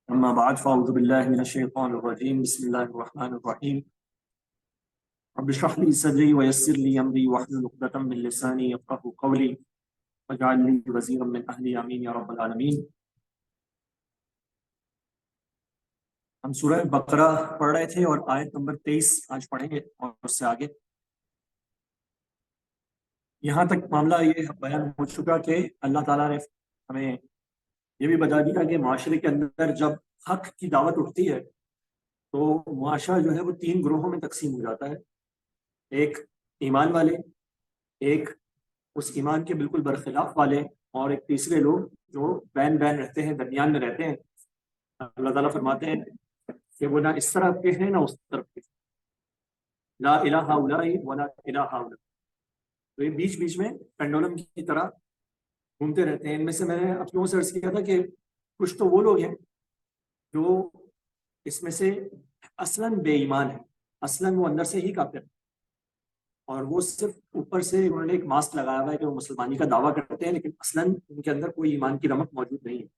أما بعد فأعوذ بالله من الشيطان الرجيم بسم الله الرحمن الرحيم رب اشرح لي صدري ويسر لي أمري واحلل عقدة من لساني يفقهوا قولي واجعل لي وزيرا من أهلي آمين يا رب العالمين۔ ہم سورہ بقرہ پڑھ رہے تھے اور آیت نمبر 23 آج پڑھیں گے اور اس سے آگے۔ یہاں تک معاملہ یہ بیان ہو چکا کہ اللہ تعالیٰ نے ہمیں یہ بھی بتا دیا کہ معاشرے کے اندر جب حق کی دعوت اٹھتی ہے تو معاشرہ جو ہے وہ 3 گروہوں میں تقسیم ہو جاتا ہے۔ ایک ایمان والے، ایک اس ایمان کے بالکل برخلاف والے، اور ایک تیسرے لوگ جو بین بین رہتے ہیں، درمیان میں رہتے ہیں۔ اللہ تعالیٰ فرماتے ہیں کہ وہ نہ اس طرف کے ہیں نہ اس طرف کے، لا الہ الا ولا الہ الا، تو یہ بیچ بیچ میں پینڈولم کی طرح گھومتے رہتے ہیں۔ ان میں سے میں نے اپنوں سے عرض کیا تھا کہ کچھ تو وہ لوگ ہیں جو اس میں سے اصلاً بے ایمان ہے، اصلاً وہ اندر سے ہی کافر ہے، اور وہ صرف اوپر سے انہوں نے ایک ماسک لگایا ہوا ہے کہ وہ مسلمانی کا دعویٰ کرتے ہیں، لیکن اصلاً ان کے اندر کوئی ایمان کی رمق موجود نہیں ہے۔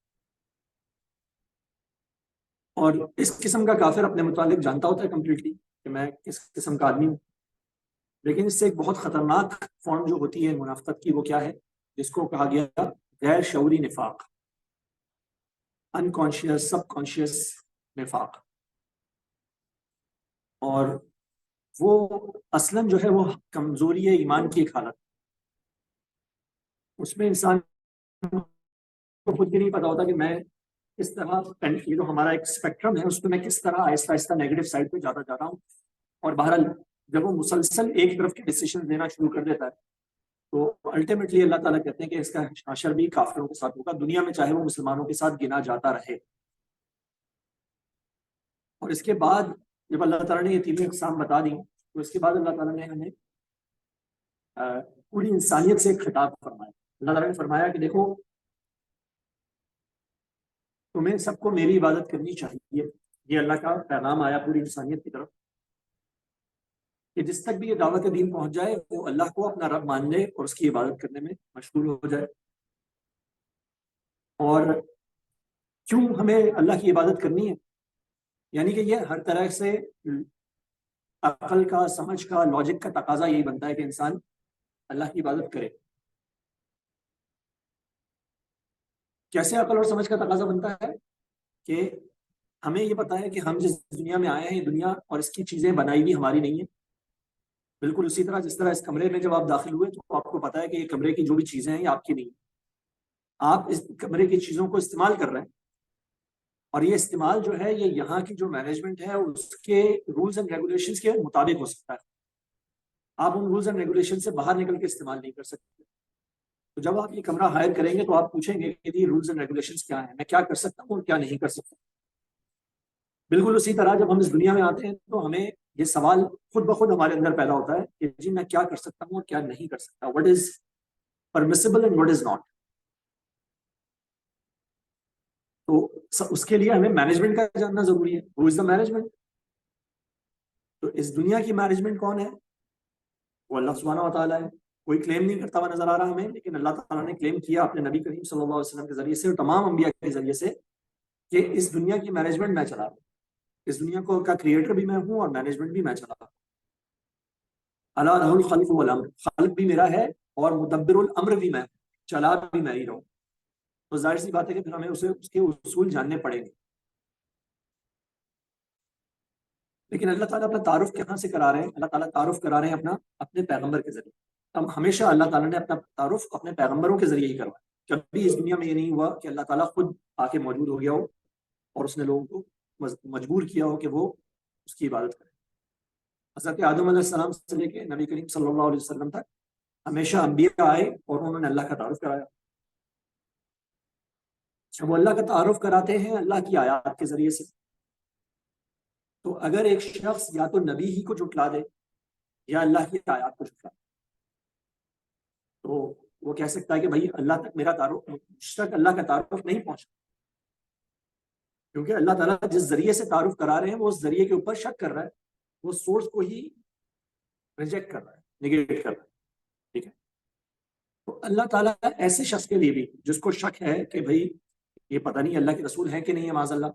اور اس قسم کا کافر اپنے متعلق جانتا ہوتا ہے کمپلیٹلی کہ میں کس قسم کا آدمی ہوں، لیکن اس سے ایک بہت خطرناک فارم جو ہوتی ہے منافقت کی، وہ کیا ہے؟ جس کو کہا گیا غیر شعوری نفاق، انکانشیس سب کانشیس نفاق، اور وہ اصلاً جو ہے وہ کمزوری ایمان کی ایک حالت، اس میں انسان کو خود بھی نہیں پتا ہوتا کہ میں کس طرح، یہ جو ہمارا ایک اسپیکٹرم ہے اس پہ میں کس طرح آہستہ آہستہ نیگیٹو سائڈ پہ جاتا جا رہا ہوں۔ اور بہرحال جب وہ مسلسل ایک طرف کے ڈیسیشن لینا شروع کر دیتا ہے تو الٹیمیٹلی اللہ تعالیٰ کہتے ہیں کہ اس کا حشر بھی کافروں کے ساتھ ہوگا، دنیا میں چاہے وہ مسلمانوں کے ساتھ گنا جاتا رہے۔ اور اس کے بعد جب اللہ تعالیٰ نے یہ تینوں اقسام بتا دی تو اس کے بعد اللہ تعالیٰ نے ہمیں پوری انسانیت سے ایک خطاب فرمایا۔ اللہ تعالیٰ نے فرمایا کہ دیکھو، تمہیں سب کو میری عبادت کرنی چاہیے۔ یہ اللہ کا پیغام آیا پوری انسانیت کی طرف کہ جس تک بھی یہ دعوت دین پہنچ جائے وہ اللہ کو اپنا رب مان لے اور اس کی عبادت کرنے میں مشغول ہو جائے۔ اور کیوں ہمیں اللہ کی عبادت کرنی ہے؟ یعنی کہ یہ ہر طرح سے عقل کا، سمجھ کا، لاجک کا تقاضا یہی بنتا ہے کہ انسان اللہ کی عبادت کرے۔ کیسے عقل اور سمجھ کا تقاضا بنتا ہے؟ کہ ہمیں یہ پتا ہے کہ ہم جس دنیا میں آئے ہیں یہ دنیا اور اس کی چیزیں بنائی بھی ہماری نہیں ہیں، بالکل اسی طرح جس طرح اس کمرے میں جب آپ داخل ہوئے تو آپ کو پتا ہے کہ یہ کمرے کی جو بھی چیزیں ہیں یہ آپ کی نہیں ہیں، آپ اس کمرے کی چیزوں کو استعمال کر رہے ہیں، اور یہ استعمال جو ہے یہ یہاں کی جو مینجمنٹ ہے اس کے رولز اینڈ ریگولیشنز کے مطابق ہو سکتا ہے۔ آپ ان رولز اینڈ ریگولیشن سے باہر نکل کے استعمال نہیں کر سکتے۔ تو جب آپ یہ کمرہ ہائر کریں گے تو آپ پوچھیں گے کہ یہ رولز اینڈ ریگولیشنز کیا ہیں، میں کیا کر سکتا ہوں اور کیا نہیں کر سکتا۔ بالکل اسی طرح جب ہم اس دنیا میں آتے ہیں تو ہمیں یہ سوال خود بخود ہمارے اندر پیدا ہوتا ہے کہ جی میں کیا کر سکتا ہوں اور کیا نہیں کر سکتا، what is permissible and what is not۔ تو اس کے لیے ہمیں مینجمنٹ کا جاننا ضروری ہے۔ who is the management؟ تو اس دنیا کی مینجمنٹ کون ہے؟ وہ اللہ سبحانہ و تعالیٰ ہے۔ کوئی کلیم نہیں کرتا ہوا نظر آ رہا ہمیں، لیکن اللہ تعالیٰ نے کلیم کیا اپنے نبی کریم صلی اللہ علیہ وسلم کے ذریعے سے اور تمام انبیاء کے ذریعے سے کہ اس دنیا کی مینجمنٹ میں چلا رہا ہوں، اس دنیا کو کا کریٹر بھی میں ہوں اور مینجمنٹ بھی میں چلا رہا ہوں۔ الا لہ الخلق والامر، خلق بھی میرا ہے اور مدبر الامر بھی میں، چلا بھی میں ہی رہوں۔ تو ظاہر سی بات ہے کہ پھر ہمیں اس کے اصول جاننے پڑیں گے۔ لیکن اللہ تعالیٰ اپنا تعارف کہاں سے کرا رہے ہیں؟ اللہ تعالیٰ تعارف کرا رہے ہیں اپنے پیغمبر کے ذریعے۔ اب ہمیشہ اللہ تعالیٰ نے اپنا تعارف اپنے پیغمبروں کے ذریعے ہی کروایا، کبھی اس دنیا میں یہ نہیں ہوا کہ اللہ تعالیٰ خود آ کے موجود ہو گیا ہو اور اس نے لوگوں کو مجبور کیا ہو کہ وہ اس کی عبادت کریں۔ حضرت آدم علیہ السلام سے لے کے نبی کریم صلی اللہ علیہ وسلم تک ہمیشہ انبیاء آئے اور انہوں نے اللہ کا تعارف کرایا۔ جب وہ اللہ کا تعارف کراتے ہیں اللہ کی آیات کے ذریعے سے، تو اگر ایک شخص یا تو نبی ہی کو جھٹلا دے یا اللہ کی آیات کو جھٹلا دے تو وہ کہہ سکتا ہے کہ بھائی اللہ تک میرا تعارف، مجھ تک اللہ کا تعارف نہیں پہنچا، کیونکہ اللہ تعالیٰ جس ذریعے سے تعارف کرا رہے ہیں وہ اس ذریعے کے اوپر شک کر رہا ہے، وہ سورس کو ہی ریجیکٹ کر رہا ہے، نیگیٹ کر رہا ہے۔ ٹھیک ہے، تو اللہ تعالیٰ ایسے شخص کے لیے بھی جس کو شک ہے کہ بھائی یہ پتہ نہیں اللہ کے رسول ہیں کہ نہیں ہے معاذ اللہ،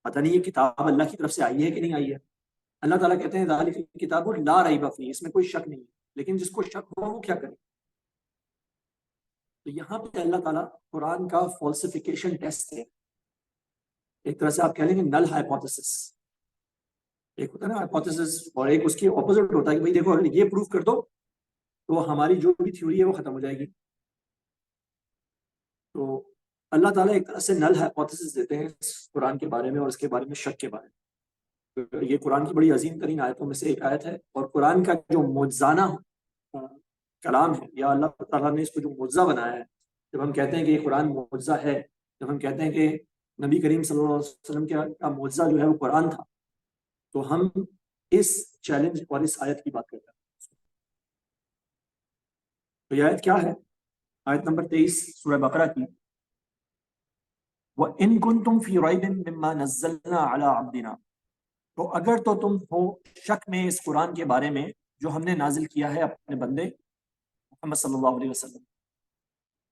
پتہ نہیں یہ کتاب اللہ کی طرف سے آئی ہے کہ نہیں آئی ہے. اللہ تعالیٰ کہتے ہیں ذالک الکتاب لا ریب فیہ، اس میں کوئی شک نہیں ہے، لیکن جس کو شک ہو وہ کیا کرے. تو یہاں پہ اللہ تعالیٰ قرآن کا فالسیفیکیشن ٹیسٹ ہے. ایک طرح سے آپ کہہ لیں گے نل ہائپوتھیسس. ایک ہوتا ہے نا ہائپوتھیسس، اور ایک اس کی اپوزٹ ہوتا ہے کہ بھائی دیکھو اگر یہ پروف کر دو تو ہماری جو بھی تھیوری ہے وہ ختم ہو جائے گی. تو اللہ تعالیٰ ایک طرح سے نل ہائپوتھیسس دیتے ہیں اس قرآن کے بارے میں اور اس کے بارے میں شک کے بارے میں. یہ قرآن کی بڑی عظیم ترین آیتوں میں سے ایک آیت ہے، اور قرآن کا جو معجزانہ کلام ہے، یا اللہ تعالیٰ نے اس کو جو معجزہ بنایا ہے. جب ہم کہتے ہیں کہ یہ قرآن معجزہ ہے، جب ہم کہتے ہیں کہ نبی کریم صلی اللہ علیہ وسلم کا معجزہ جو ہے وہ قرآن تھا، تو ہم اس چیلنج اور اس آیت کی بات کرتے ہیں. تو یہ آیت کیا ہے؟ آیت نمبر 23 سورہ بقرہ کی. وَإِن كُنتُمْ فِي رَيْبٍ مِّمَّا نَزَّلْنَا عَلَىٰ عَبْدِنَا، تو اگر تو تم ہو شک میں اس قرآن کے بارے میں جو ہم نے نازل کیا ہے اپنے بندے محمد صلی اللہ علیہ وسلم.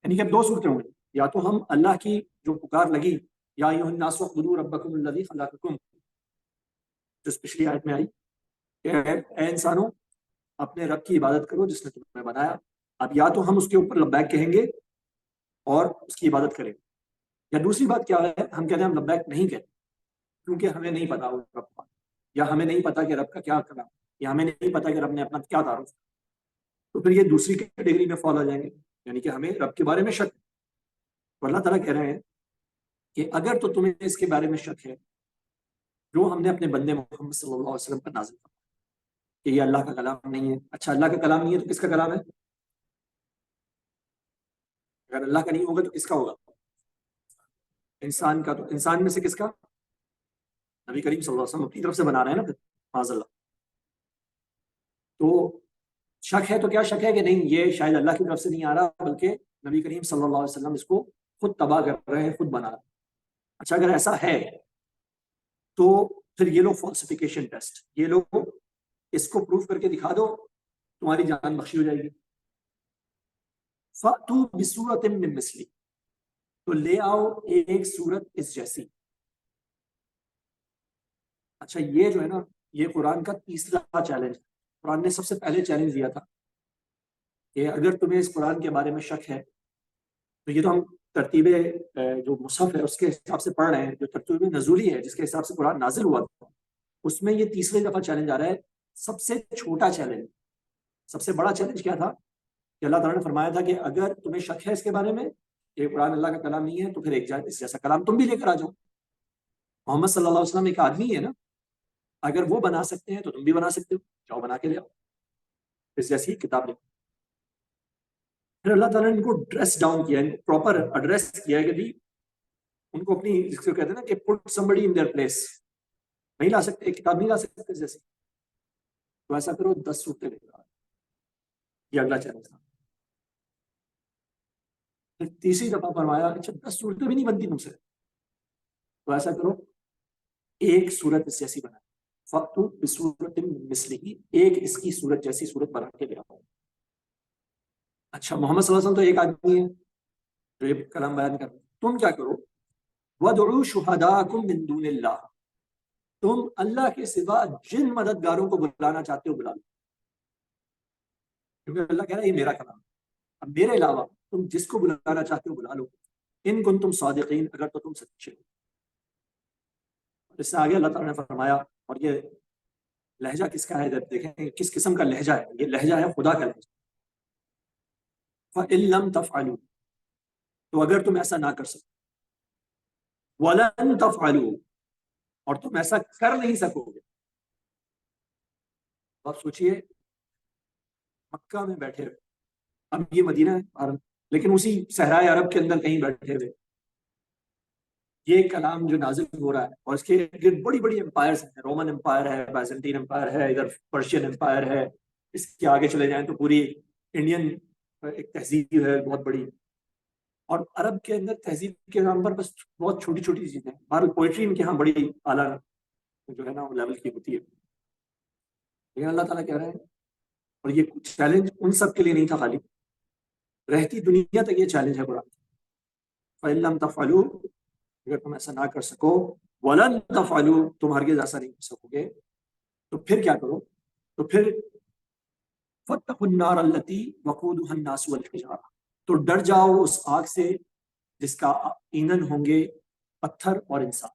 یعنی کہ اب دو صورتیں ہوں گی، یا تو ہم اللہ کی جو پکار لگی یا ایھا الناس اعبدوا ربکم الذی خلقکم، جو پچھلی آیت میں آئی کہ اے انسانوں اپنے رب کی عبادت کرو جس نے تمہیں بنایا. اب یا تو ہم اس کے اوپر لبیک کہیں گے اور اس کی عبادت کریں گے، یا دوسری بات کیا ہے، ہم کہتے ہیں ہم لبیک نہیں کہتے کیونکہ ہمیں نہیں پتا وہ رب کا، یا ہمیں نہیں پتا کہ رب کا کیا کلام، یا ہمیں نہیں پتا کہ رب نے اپنا کیا تعارف. تو پھر یہ دوسری کیٹیگری میں فال ہو جائیں گے، یعنی کہ ہمیں رب کے بارے میں شک. تو اللہ تعالیٰ کہہ رہے ہیں کہ اگر تو تمہیں اس کے بارے میں شک ہے جو ہم نے اپنے بندے محمد صلی اللہ علیہ وسلم پر نازل کیا کہ یہ اللہ کا کلام نہیں ہے. اچھا اللہ کا کلام نہیں ہے تو کس کا کلام ہے؟ اگر اللہ کا نہیں ہوگا تو کس کا ہوگا؟ انسان کا. تو انسان میں سے کس کا؟ نبی کریم صلی اللہ علیہ وسلم اپنی طرف سے بنا رہے ہیں نا پھر معاذ اللہ. تو شک ہے تو کیا شک ہے کہ نہیں یہ شاید اللہ کی طرف سے نہیں آ رہا بلکہ نبی کریم صلی اللہ علیہ وسلم اس کو خود تباہ کر رہے ہیں، خود بنا رہے ہیں. اچھا اگر ایسا ہے تو پھر یہ لوگ فالسیفیکیشن ٹیسٹ، یہ لوگ اس کو پروف کر کے دکھا دو تمہاری جان بخشی ہو جائے گی. فَأْتُوا بِسُورَةٍ مِّن مِّثْلِهِ، تو لے آؤ ایک صورت اس جیسی. اچھا یہ جو ہے نا یہ قرآن کا تیسرا چیلنج ہے. قرآن نے سب سے پہلے چیلنج دیا تھا کہ اگر تمہیں اس قرآن کے بارے میں شک ہے تو یہ تو ہم ترتیب جو مصحف ہے اس کے حساب سے پڑھ رہے ہیں، جو ترتیب نزولی ہے جس کے حساب سے قرآن نازل ہوا تھا، اس میں یہ تیسری دفعہ چیلنج آ رہا ہے. سب سے چھوٹا چیلنج، سب سے بڑا چیلنج کیا تھا کہ اللہ تعالیٰ نے فرمایا تھا کہ اگر تمہیں شک ہے اس کے بارے میں کہ قرآن اللہ کا کلام نہیں ہے تو پھر ایک اس جیسا کلام تم بھی لے کر آ جاؤ. محمد صلی اللہ علیہ وسلم ایک آدمی ہے نا، اگر وہ بنا سکتے ہیں تو تم بھی بنا سکتے ہو، جاؤ بنا کے لے آؤ اس جیسی کتاب لے. پھر اللہ تعالیٰ نے ان کو ڈریس ڈاؤن کیا، ان کو پراپر ایڈریس کیا ہے کہ بھی ان کو اپنی جس کو کہتے ہیں نا کہ پٹ somebody in their place، نہیں لا سکتے، ایک کتاب نہیں لا سکتے جیسے. تو ایسا کرو 10 صورتیں لے کر آؤ. یہ اگلا چیلنج تھا. پھر تیسری دفعہ فرمایا اچھا 10 صورتیں بھی نہیں بنتی تم سے، تو ایسا کرو ایک صورت اس جیسی بنا. فَأْتُوا بِسُورَةٍ مِّن مِّثْلِهِ، ایک اس کی صورت جیسی صورت بنا کے لے آؤ. اچھا محمد صلی اللہ علیہ وسلم تو ایک آدمی ہے جو یہ کلام بیان کر رہے ہیں، تم کیا کرو وَادْعُوا شُهَدَاءَكُم مِّن دُونِ اللَّهِ، تم اللہ کے سوا جن مددگاروں کو بلانا چاہتے ہو بلا لو، کیونکہ اللہ کہہ رہا ہے یہ میرا کلام ہے، اب میرے علاوہ تم جس کو بلانا چاہتے ہو بلا لو، ان کنتم صادقین، اگر تو تم سچے ہو. اس سے آگے اللہ تعالیٰ نے فرمایا، اور یہ لہجہ کس کا ہے جب دیکھیں کہ کس قسم کا لہجہ ہے، یہ لہجہ ہے خدا کا لہجہ. فَإِن لَمْ تَفْعَلُوا، تو اگر تم ایسا نہ کر سکو، وَلَن تَفْعَلُوا، اور تم ایسا کر نہیں سکو گے. آپ سوچئے مکہ میں بیٹھے ہوئے، اب یہ مدینہ ہے عرب، لیکن اسی صحرائے عرب کے اندر کہیں بیٹھے ہوئے یہ کلام جو نازل ہو رہا ہے، اور اس کے ارد بڑی بڑی امپائرز ہیں، رومن امپائر ہے، بائزنٹین امپائر ہے، ادھر پرشین امپائر ہے، اس کے آگے چلے جائیں تو پوری انڈین ایک تہذیب ہے بہت بڑی. اور عرب کے اندر تہذیب کے نام پر بس بہت چھوٹی چھوٹی چیزیں، بہرحال پوئٹری ان کے ہاں بڑی اعلیٰ جو ہے نا وہ لیول کی ہوتی ہے. لیکن اللہ تعالیٰ کہہ رہے ہیں، اور یہ چیلنج ان سب کے لیے نہیں تھا خالی، رہتی دنیا تک یہ چیلنج ہے قرآن. فَإِن لَمْ تَفْعَلُوا، اگر تم ایسا نہ کر سکو، وَلَن تَفْعَلُوا، تم ہرگز ایسا نہیں کر سکو گے. تو پھر کیا کرو؟ تو پھر فَاتَّقُوا النَّارَ الَّتِي وَقُودُهَا النَّاسُ وَالْحِجَارَةُ، تو ڈر جاؤ اس آگ سے جس کا ایندھن ہوں گے پتھر اور انسان.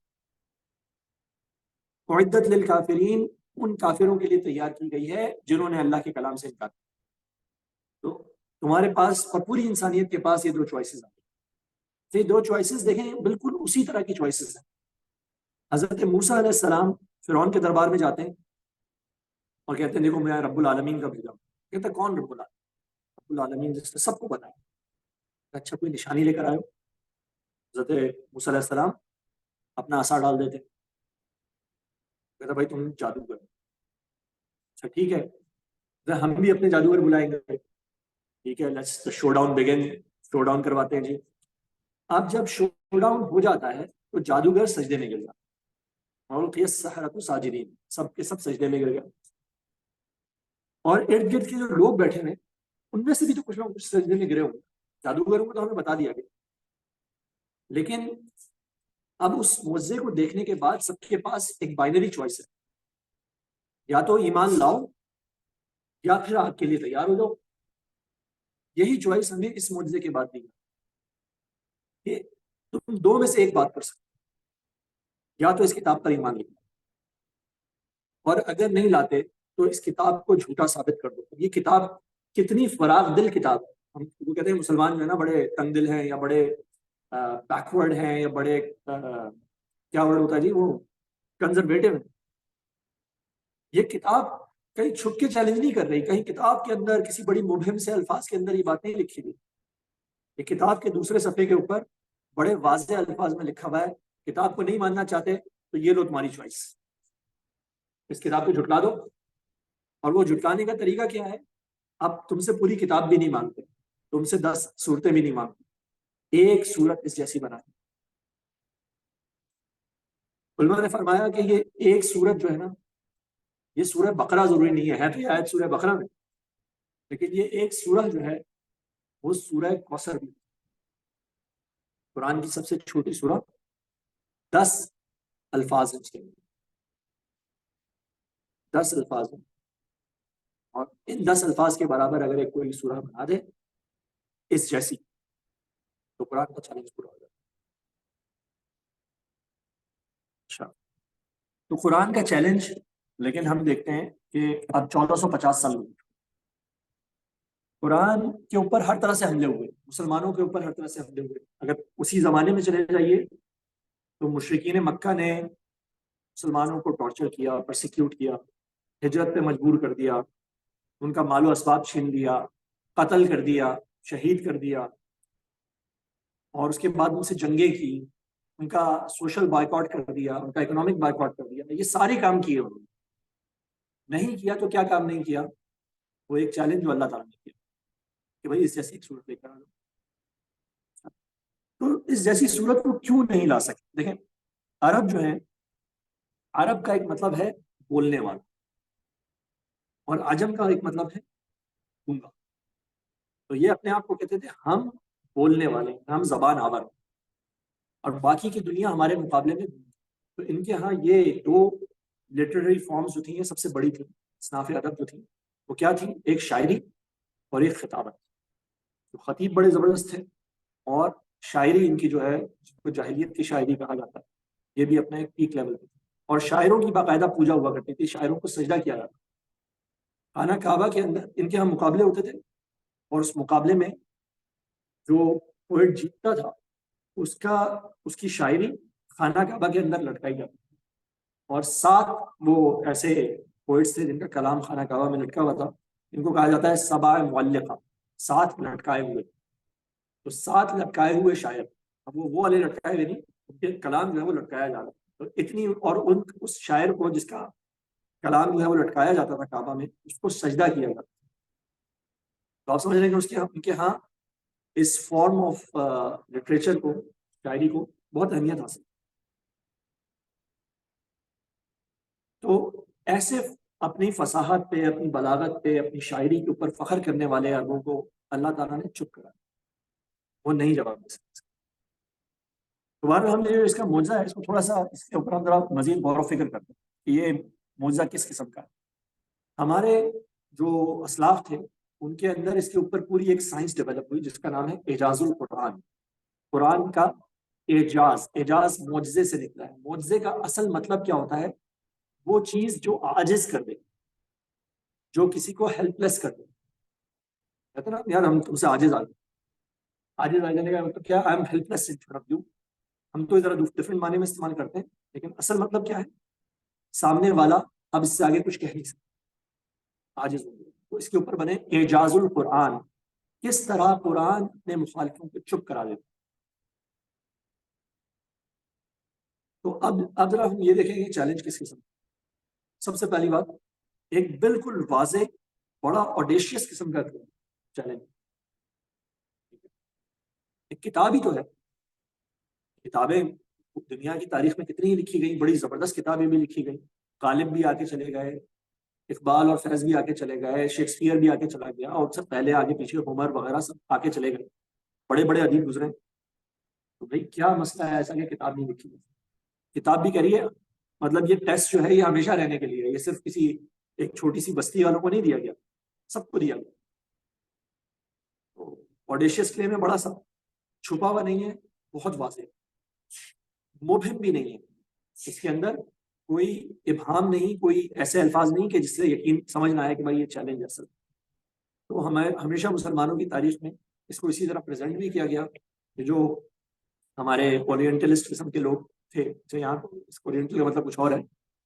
اعدت للکافرین، ان کافروں کے لیے تیار کی گئی ہے جنہوں نے اللہ کے کلام سے انکار کیا. تو تمہارے پاس اور پوری انسانیت کے پاس یہ دو چوائسز ہیں. یہ دو چوائسز دیکھیں بالکل اسی طرح کی چوائسز ہیں. حضرت موسیٰ علیہ السلام فرعون کے دربار میں جاتے ہیں اور کہتے ہیں دیکھو میں رب العالمین کا بھیجا ہوں. کہتے ہیں کون رب العالمین؟ رب العالمین جس نے سب کو بتایا. اچھا کوئی نشانی لے کر آئے ہو؟ حضرت موسیٰ علیہ السلام اپنا عصا ڈال دیتے. کہتا بھائی تم جادوگر. اچھا ٹھیک ہے، ہم بھی اپنے جادوگر بلائیں گے. ٹھیک ہے، let's show down begin. Show down کرواتے ہیں جی. اب جب شو ڈاؤن ہو جاتا ہے تو جادوگر سجدے میں گر جاتا ہے. اور السحرۃ ساجدین، سب کے سب سجدے میں گر گئے. اور ارد گرد کے جو لوگ بیٹھے ہیں ان میں سے بھی تو کچھ لوگ کچھ سجدے میں گرے ہوں گے. جادوگروں کو تو ہمیں بتا دیا گیا. لیکن اب اس معجزے کو دیکھنے کے بعد سب کے پاس ایک بائنری چوائس ہے، یا تو ایمان لاؤ یا پھر آگ کے لیے تیار ہو جاؤ. یہی چوائس ہمیں اس معجزے کے بعد دی کہ تم دو میں سے ایک بات کر سکتے، یا تو اس کتاب پر ایمان لے اور اگر نہیں لاتے تو اس کتاب کو جھوٹا ثابت کر دو. یہ کتاب کتنی فراغ دل کتاب ہے. ہم وہ کہتے ہیں مسلمان جو ہے نا بڑے تنگ دل ہیں یا بڑے بیکورڈ ہیں یا بڑے کیا ورڈ ہوتا ہے جی وہ کنزرویٹو ہیں. یہ کتاب کہیں چھپ کے چیلنج نہیں کر رہی، کہیں کتاب کے اندر کسی بڑی مبہم سے الفاظ کے اندر یہ بات نہیں لکھی گئی. یہ کتاب کے دوسرے صفحے کے اوپر بڑے واضح الفاظ میں لکھا ہوا ہے کتاب کو نہیں ماننا چاہتے تو یہ لو تمہاری چوائس، اس کتاب کو جھٹلا دو. اور وہ جھٹلانے کا طریقہ کیا ہے؟ اب تم سے پوری کتاب بھی نہیں مانگتے، تم سے 10 صورتیں بھی نہیں مانگتے، ایک صورت اس جیسی بنا دی. علماء نے فرمایا کہ یہ ایک صورت جو ہے نا، یہ سورہ بقرہ ضروری نہیں ہے تو یہ آیت سورہ بقرہ میں، لیکن یہ ایک سورہ جو ہے وہ سورہ کوثر بھی. قرآن کی سب سے چھوٹی سورہ، 10 الفاظ ہیں اس کے اندر، 10 الفاظ ہیں. اور ان 10 الفاظ کے برابر اگر ایک کوئی سورہ بنا دے اس جیسی تو قرآن کا چیلنج پورا ہو جائے. اچھا تو قرآن کا چیلنج، لیکن ہم دیکھتے ہیں کہ اب 1450 سال ہوئے قرآن کے اوپر ہر طرح سے حملے ہوئے، مسلمانوں کے اوپر ہر طرح سے حملے ہوئے. اگر اسی زمانے میں چلے جائیے تو مشرکین مکہ نے مسلمانوں کو ٹارچر کیا، پرسیکیوٹ کیا، ہجرت پہ مجبور کر دیا، ان کا مال و اسباب چھین لیا، قتل کر دیا، شہید کر دیا، اور اس کے بعد ان سے جنگیں کی، ان کا سوشل بائیکاٹ کر دیا، ان کا اکنامک بائیکاٹ کر دیا. یہ سارے کام کیے انہوں نے. نہیں کیا تو کیا کام نہیں کیا؟ وہ ایک چیلنج جو اللہ تعالیٰ نے کیا کہ بھائی اس جیسی ایک صورت لے کر آ لو. تو اس جیسی صورت کو کیوں نہیں لا سکتے؟ دیکھیں عرب جو ہے، عرب کا ایک مطلب ہے بولنے والا، اور عجم کا ایک مطلب ہے گونگا. تو یہ اپنے آپ کو کہتے تھے ہم بولنے والے، ہم زبان آور، اور باقی کی دنیا ہمارے مقابلے میں. تو ان کے ہاں یہ دو لٹریری فارمز جو تھیں یہ سب سے بڑی تھیں اصناف ادب جو تھیں. وہ کیا تھی؟ ایک شاعری اور ایک خطابت. تو خطیب بڑے زبردست تھے، اور شاعری ان کی جو ہے جس کو جاہلیت کی شاعری کہا جاتا ہے، یہ بھی اپنے ایک پیک لیول پہ تھی. اور شاعروں کی باقاعدہ پوجا ہوا کرتی تھی، شاعروں کو سجدہ کیا جاتا. خانہ کعبہ کے اندر ان کے ہاں مقابلے ہوتے تھے، اور اس مقابلے میں جو پوئٹ جیتتا تھا اس کی شاعری خانہ کعبہ کے اندر لٹکائی جاتی تھی. اور 7 وہ ایسے پوئٹس تھے جن کا کلام خانہ کعبہ میں لٹکا ہوا تھا، ان کو کہا جاتا ہے سبع معلقہ، 7 لٹکائے ہوئے. تو 7 لٹکائے ہوئے شاعر. اب وہ والے لٹکائے ہوئے نہیں، ان کے کلام جو ہے وہ لٹکایا جا رہا. تو اتنی، اور اس شاعر کو جس کا کلام جو ہے وہ لٹکایا جاتا تھا کعبہ میں، اس کو سجدہ کیا جاتا. تو آپ سمجھ رہے ہیں کہ ان کے ہاں اس فارم آف لٹریچر کو، شاعری کو بہت اہمیت حاصل. تو ایسے اپنی فصاحت پہ، اپنی بلاغت پہ، اپنی شاعری کے اوپر فخر کرنے والے عربوں کو اللہ تعالیٰ نے چپ کرا، وہ نہیں جواب دے سکتے. دوبارہ ہم نے جو اس کا معجزہ ہے اس کو تھوڑا سا اس کے اوپر ہم ذرا مزید غور و فکر کرتے ہیں کہ یہ معجزہ کس قسم کا ہے. ہمارے جو اسلاف تھے ان کے اندر اس کے اوپر پوری ایک سائنس ڈیولپ ہوئی جس کا نام ہے اعجاز القرآن. قرآن کا اعجاز، اعجاز معجزے سے نکلا ہے. معجزے کا اصل مطلب کیا ہوتا ہے؟ وہ چیز جو عاجز کر دے، جو کسی کو ہیلپ لیس کر دے. کہتے ہیں نا یار ہم تم سے عاجز آ گئے. عاجز آ جانے کا مطلب کیا؟ I am help less in front of you. ہم تو ذرا ڈفرینٹ معنی میں استعمال کرتے ہیں لیکن اصل مطلب کیا ہے؟ سامنے والا اب اس سے آگے کچھ کہہ نہیں سکتا، عاجز ہو گیا. تو اس کے اوپر بنے اعجاز القرآن، کس طرح قرآن اپنے مخالفوں کو چپ کرا دیتا. تو اب ذرا ہم یہ دیکھیں گے چیلنج کس قسم. سب سے پہلی بات، ایک بالکل واضح بڑا آڈیشیس قسم کا چیلنج. ایک کتاب ہی تو ہے. کتابیں دنیا کی تاریخ میں کتنی ہی لکھی گئی، بڑی زبردست کتابیں بھی لکھی گئی. غالب بھی آ کے چلے گئے، اقبال اور فیض بھی آ کے چلے گئے، شیکسپیئر بھی آ کے چلا گیا، اور سب پہلے آگے پیچھے ہومر وغیرہ سب آ کے چلے گئے. بڑے بڑے ادیب گزرے. تو بھائی کیا مسئلہ ہے ایسا کہ کتاب نہیں لکھی گئی؟ کتاب بھی کریے، مطلب یہ ٹیسٹ جو ہے یہ ہمیشہ رہنے کے لیے ہے. یہ صرف کسی ایک چھوٹی سی بستی والوں کو نہیں دیا گیا، سب کو دیا گیا. تو آڈیشیس کلیم ہے، بڑا سا چھپا ہوا نہیں ہے، بہت واضح، مبہم بھی نہیں ہے. اس کے اندر کوئی ابہام نہیں، کوئی ایسے الفاظ نہیں کہ جس سے یقین سمجھ نہ آئے کہ بھائی یہ چیلنج ہے. تو ہمیشہ مسلمانوں کی تاریخ میں اس کو اسی طرح پریزنٹ بھی کیا گیا کہ جو ہمارے اورینٹلسٹ قسم کے لوگ تھے، یہاں اورینٹل کا مطلب کچھ اور ہے،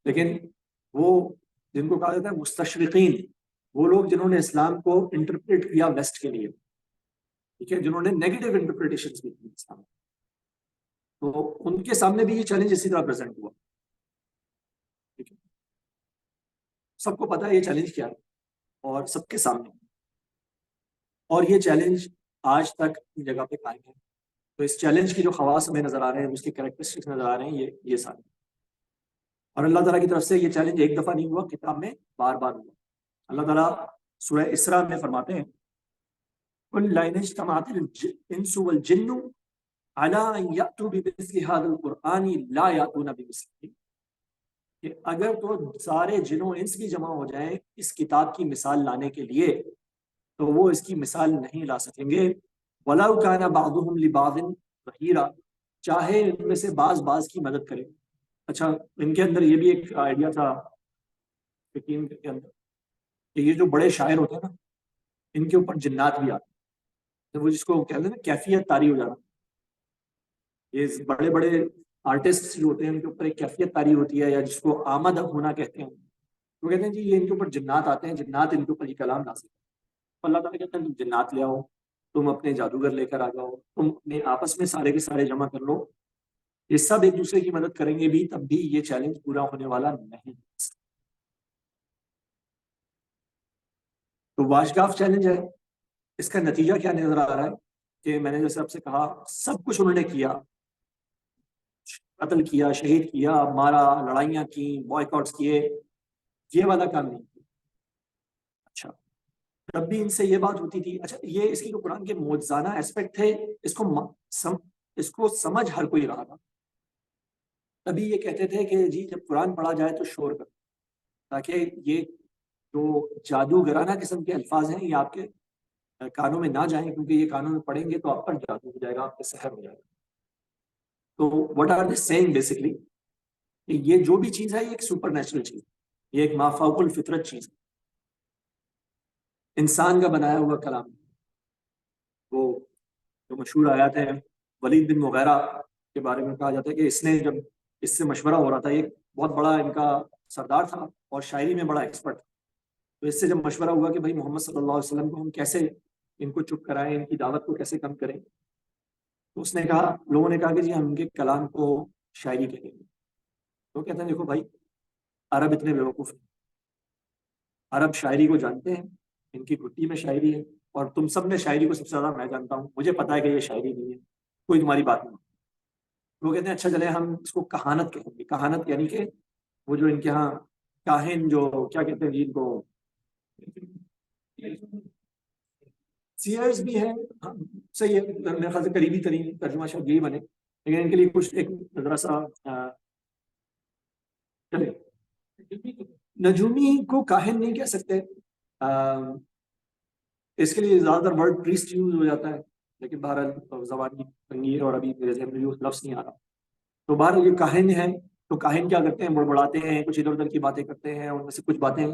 لیکن وہ جن کو کہا جاتا ہے مستشرقین، وہ لوگ جنہوں نے اسلام کو انٹرپریٹ کیا ویسٹ کے لیے، ٹھیک ہے، جنہوں نے نیگیٹو انٹرپریٹیشن بھی کی اسلام، تو ان کے سامنے بھی یہ چیلنج اسی طرح پریزنٹ ہوا. ٹھیک ہے، سب کو پتا ہے یہ چیلنج کیا ہے اور سب کے سامنے، اور یہ چیلنج آج تک اپنی جگہ پہ قائم ہے. تو اس چیلنج کی جو خواص ہمیں نظر آ رہے ہیں، اس کے کریکٹرسٹکس نظر آ رہے ہیں، یہ سارے. اور اللہ تعالیٰ کی طرف سے یہ چیلنج ایک دفعہ نہیں ہوا، کتاب میں بار بار ہوا. اللہ تعالیٰ سورہ اسراء میں فرماتے ہیں قُلْ لَئِنِ اجْتَمَعَتِ الْإِنسُ وَالْجِنُّ عَلَىٰ أَن يَأْتُوا بِمِثْلِ هَٰذَا الْقُرْآنِ لَا يَأْتُونَ بِمِثْلِهِ، کہ اگر تو سارے جن و انس بھی جمع ہو جائیں اس کتاب کی مثال لانے کے لیے تو وہ اس کی مثال نہیں لا سکیں گے. وَلَوْ كَانَ بَعْضُهُمْ لِبَعْضٍ ظَهِيرًا، چاہے ان میں سے بعض کی مدد کرے. اچھا، ان کے اندر یہ بھی ایک آئیڈیا تھا حکیم کے اندر کہ یہ جو بڑے شاعر ہوتے ہیں نا، ان کے اوپر جنات بھی آتے ہیں. وہ جس کو کہتے ہیں نا کیفیت طاری ہو جانا، یہ بڑے بڑے آرٹسٹ جو ہوتے ہیں ان کے اوپر ایک کیفیت طاری ہوتی ہے، یا جس کو آمد ہونا کہتے ہیں. وہ کہتے ہیں جی یہ ان کے اوپر جنات آتے ہیں، جنات ان کے اوپر یہ کلام نازل. اللہ تعالیٰ کہتے ہیں تم جنات لے آؤ، تم اپنے جادوگر لے کر آ جاؤ، تم اپنے آپس میں سارے کے سارے جمع کر لو، یہ سب ایک دوسرے کی مدد کریں گے بھی، تب بھی یہ چیلنج پورا ہونے والا نہیں. تو واشگاف چیلنج ہے. اس کا نتیجہ کیا نظر آ رہا ہے کہ میں نے جیسے آپ سے کہا سب کچھ انہوں نے کیا، قتل کیا، شہید کیا، مارا، لڑائیاں کی، بوائیکاٹس کیے، یہ والا کام نہیں کیا. اچھا، تب بھی ان سے یہ بات ہوتی تھی. اچھا، یہ اس کی جو قرآن کے معجزانہ ایسپیکٹ تھے، اس کو سمجھ ہر کوئی رہا تھا. تبھی یہ کہتے تھے کہ جی جب قرآن پڑھا جائے تو شور کر، تاکہ یہ جو جادوگرانہ قسم کے الفاظ ہیں یہ آپ کے کانوں میں نہ جائیں، کیونکہ یہ کانوں میں پڑھیں گے تو آپ پر جادو ہو جائے گا، آپ پہ سحر ہو جائے گا. تو what are they saying basically, یہ جو بھی چیز ہے یہ ایک سپر نیچرل چیز، یہ ایک مافوق الفطرت چیز ہے، انسان کا بنایا ہوا کلام. وہ جو مشہور آیات ہیں ولید بن مغیرہ کے بارے میں کہا جاتا ہے کہ اس نے جب اس سے مشورہ ہو رہا تھا، یہ بہت بڑا ان کا سردار تھا اور شاعری میں بڑا ایکسپرٹ تھا. تو اس سے جب مشورہ ہوا کہ بھائی محمد صلی اللہ علیہ وسلم کو ہم کیسے ان کو چپ کرائیں، ان کی دعوت کو کیسے کم کریں، تو اس نے کہا، لوگوں نے کہا کہ جی ہم ان کے کلام کو شاعری کہیں گے. تو کہتے ہیں دیکھو بھائی، عرب اتنے بیوقوف ہیں، عرب شاعری کو جانتے ہیں، ان کی گھٹی میں شاعری ہے، اور تم سب میں شاعری کو سب سے زیادہ میں جانتا ہوں، مجھے پتا ہے کہ یہ شاعری نہیں ہے، کوئی تمہاری بات نہیں. وہ کہتے ہیں اچھا چلے ہم اس کو کہانت کہیں گے. کہانت یعنی کہ وہ جو ان کے ہاں کاہن، جو کیا کہتے ہیں جی ان کو، سیئرز بھی ہیں. صحیح ہے، میرے خیال سے قریبی ترین ترجمہ شاید یہی بنے لیکن ان کے لیے کچھ ایک ذرا سا چلے، نجومی کو کاہن نہیں کہہ سکتے، اس کے لیے زیادہ تر ورڈ پریسٹ یوز ہو جاتا ہے، لیکن بہرحال زبانی تنگی ہے اور ابھی میرے ذہن میں لفظ نہیں آ رہا. تو بہرحال یہ کاہن ہے، تو کاہن کیا کرتے ہیں، بڑبڑاتے ہیں، کچھ ادھر ادھر کی باتیں کرتے ہیں، ان میں سے کچھ باتیں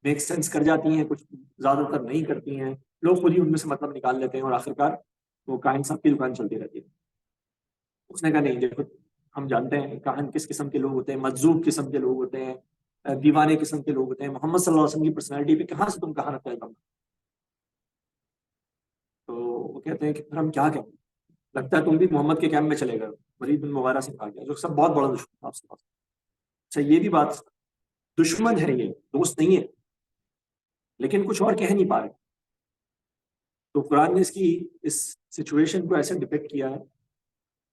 میک سینس کر جاتی ہیں، کچھ زیادہ تر نہیں کرتی ہیں، لوگ خود ہی ان میں سے مطلب نکال لیتے ہیں، اور آخرکار وہ کاہن صاحب کی دکان چلتی رہتی ہے. اس نے کہا نہیں دیکھو، ہم جانتے ہیں کاہن کس قسم کے لوگ ہوتے ہیں، مجذوب قسم کے لوگ ہوتے ہیں، دیوانے قسم کے لوگ ہوتے ہیں، محمد صلی اللہ علیہ وسلم کی پرسنالٹی پہ کہاں سے تم کہانت طے کرنا. تو وہ کہتے ہیں کہ پھر ہم کیا کہیں، لگتا ہے تم بھی محمد کے کیمپ میں چلے گئے. ولید بن مغیرہ سے کہا گیا، جو سب بہت بڑا دشمن تھا آپ کے پاس. اچھا یہ بھی بات، دشمن ہے یہ، دوست نہیں ہے، لیکن کچھ اور کہہ نہیں پا رہے. تو قرآن نے اس سچویشن کو ایسے ڈپکٹ کیا ہے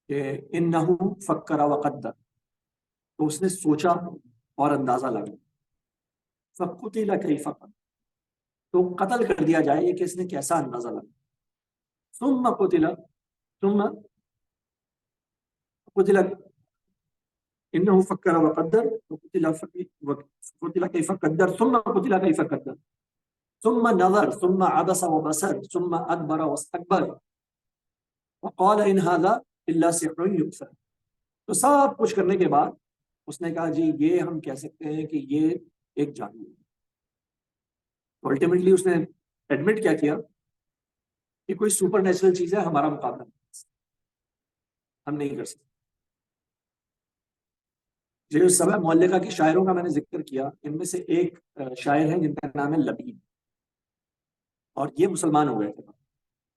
کہ انہو فکر وقدر، تو اس نے سوچا اور اندازہ لگا. فقتل کیف قدر، تو قتل کر دیا جائے یہ کہ اس نے کیسا اندازہ لگا. ثم قتل، ثم قتل انه فکر وقدر، قتل کیف قدر ثم قتل کیف قدر ثم نظر ثم عبس وبصر ثم ادبر واستكبر وقال ان هذا الا سحر يؤثر. تو سب کچھ کرنے کے بعد اس نے کہا جی یہ ہم کہہ سکتے ہیں کہ یہ ایک جادو ہے. الٹیمیٹلی اس نے ایڈمٹ کیا کہ کوئی سپر نیچرل چیز ہے، ہمارا مقابلہ ہم نہیں کر سکتے. جو سبع معلقہ کے شاعروں کا میں نے ذکر کیا، ان میں سے ایک شاعر ہیں جن کا نام ہے لبید، اور یہ مسلمان ہو گئے تھے.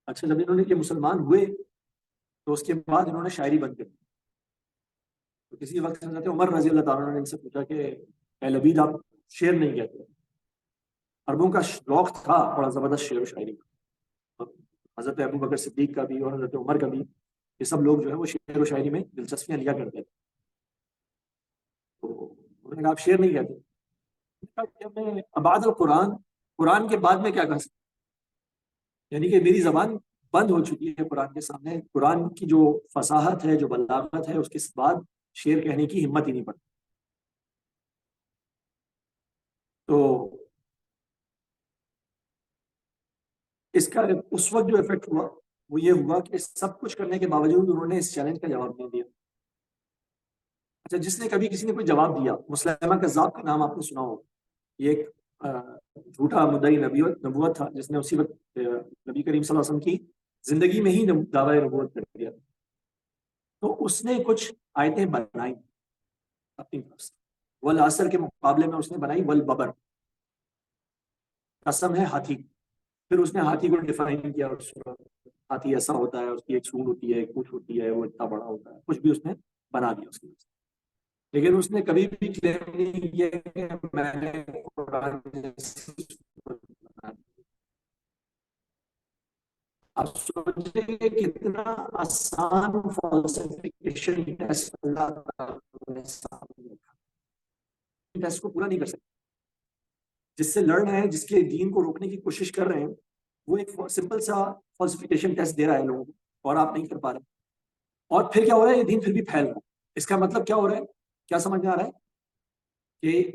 اچھا جب انہوں نے یہ مسلمان ہوئے تو اس کے بعد انہوں نے شاعری بند کر دی. تو کسی وقت حضرت عمر رضی اللہ تعالیٰ نے ان سے پوچھا کہ اے لبید آپ شعر نہیں کہتے. عربوں کا شوق تھا بڑا زبردست شعر و شاعری کا، حضرت ابو بکر صدیق کا بھی اور حضرت عمر کا بھی، یہ سب لوگ جو ہے وہ شعر و شاعری میں دلچسپیاں لیا کرتے تھے. تو انہوں نے کہا آپ شعر نہیں کہتے. بعد القرآن، قرآن کے بعد میں کیا کہہ سکتا، یعنی کہ میری زبان بند ہو چکی ہے قرآن کے سامنے. قرآن کی جو فصاحت ہے، جو بلاغت ہے، اس کے بعد شعر کہنے کی ہمت ہی نہیں پڑتی. تو اس کا اس وقت جو افیکٹ ہوا وہ یہ ہوا کہ سب کچھ کرنے کے باوجود انہوں نے اس چیلنج کا جواب نہیں دیا. اچھا جس نے کبھی کسی نے کوئی جواب دیا، مسلمہ کذاب کا نام آپ نے سنا ہوگا. یہ ایک جھوٹا مدعی نبوت تھا جس نے اسی وقت نبی کریم صلی اللہ علیہ وسلم کی زندگی میں ہی دعوی نبوت کر دیا. تو اس نے کچھ آیتیں بنائی اپنی طرف سے. والعصر کے مقابلے میں اس نے بنائی والببر، قسم ہے ہاتھی. پھر اس نے ہاتھی کو ڈیفائن کیا، ہاتھی ایسا ہوتا ہے، اس کی ایک سونڈ ہوتی ہے، ایک پوچھ ہوتی ہے، وہ اتنا بڑا ہوتا ہے، کچھ بھی اس نے بنا دیا اس کی وجہ سے. لیکن اس نے کبھی بھی کلیم نہیں کیا کہ میں نے قرآن جیسی سورت بنا دی. آپ سوچیں کہ کتنا آسان فالسیفیکیشن ٹیسٹ اللہ تعالیٰ نے سامنے رکھا. ٹیسٹ کو پورا نہیں کر سکتے. جس سے لڑ رہے ہیں، جس کے دین کو روکنے کی کوشش کر رہے ہیں، وہ ایک سمپل سا فالسیفیکیشن ٹیسٹ دے رہا ہے لوگوں کو، اور آپ نہیں کر پا رہے. اور پھر کیا ہو رہا ہے، یہ دین پھر بھی پھیل رہا ہے. اس کا مطلب کیا ہو رہا ہے، کیا سمجھ میں آ رہا ہے کہ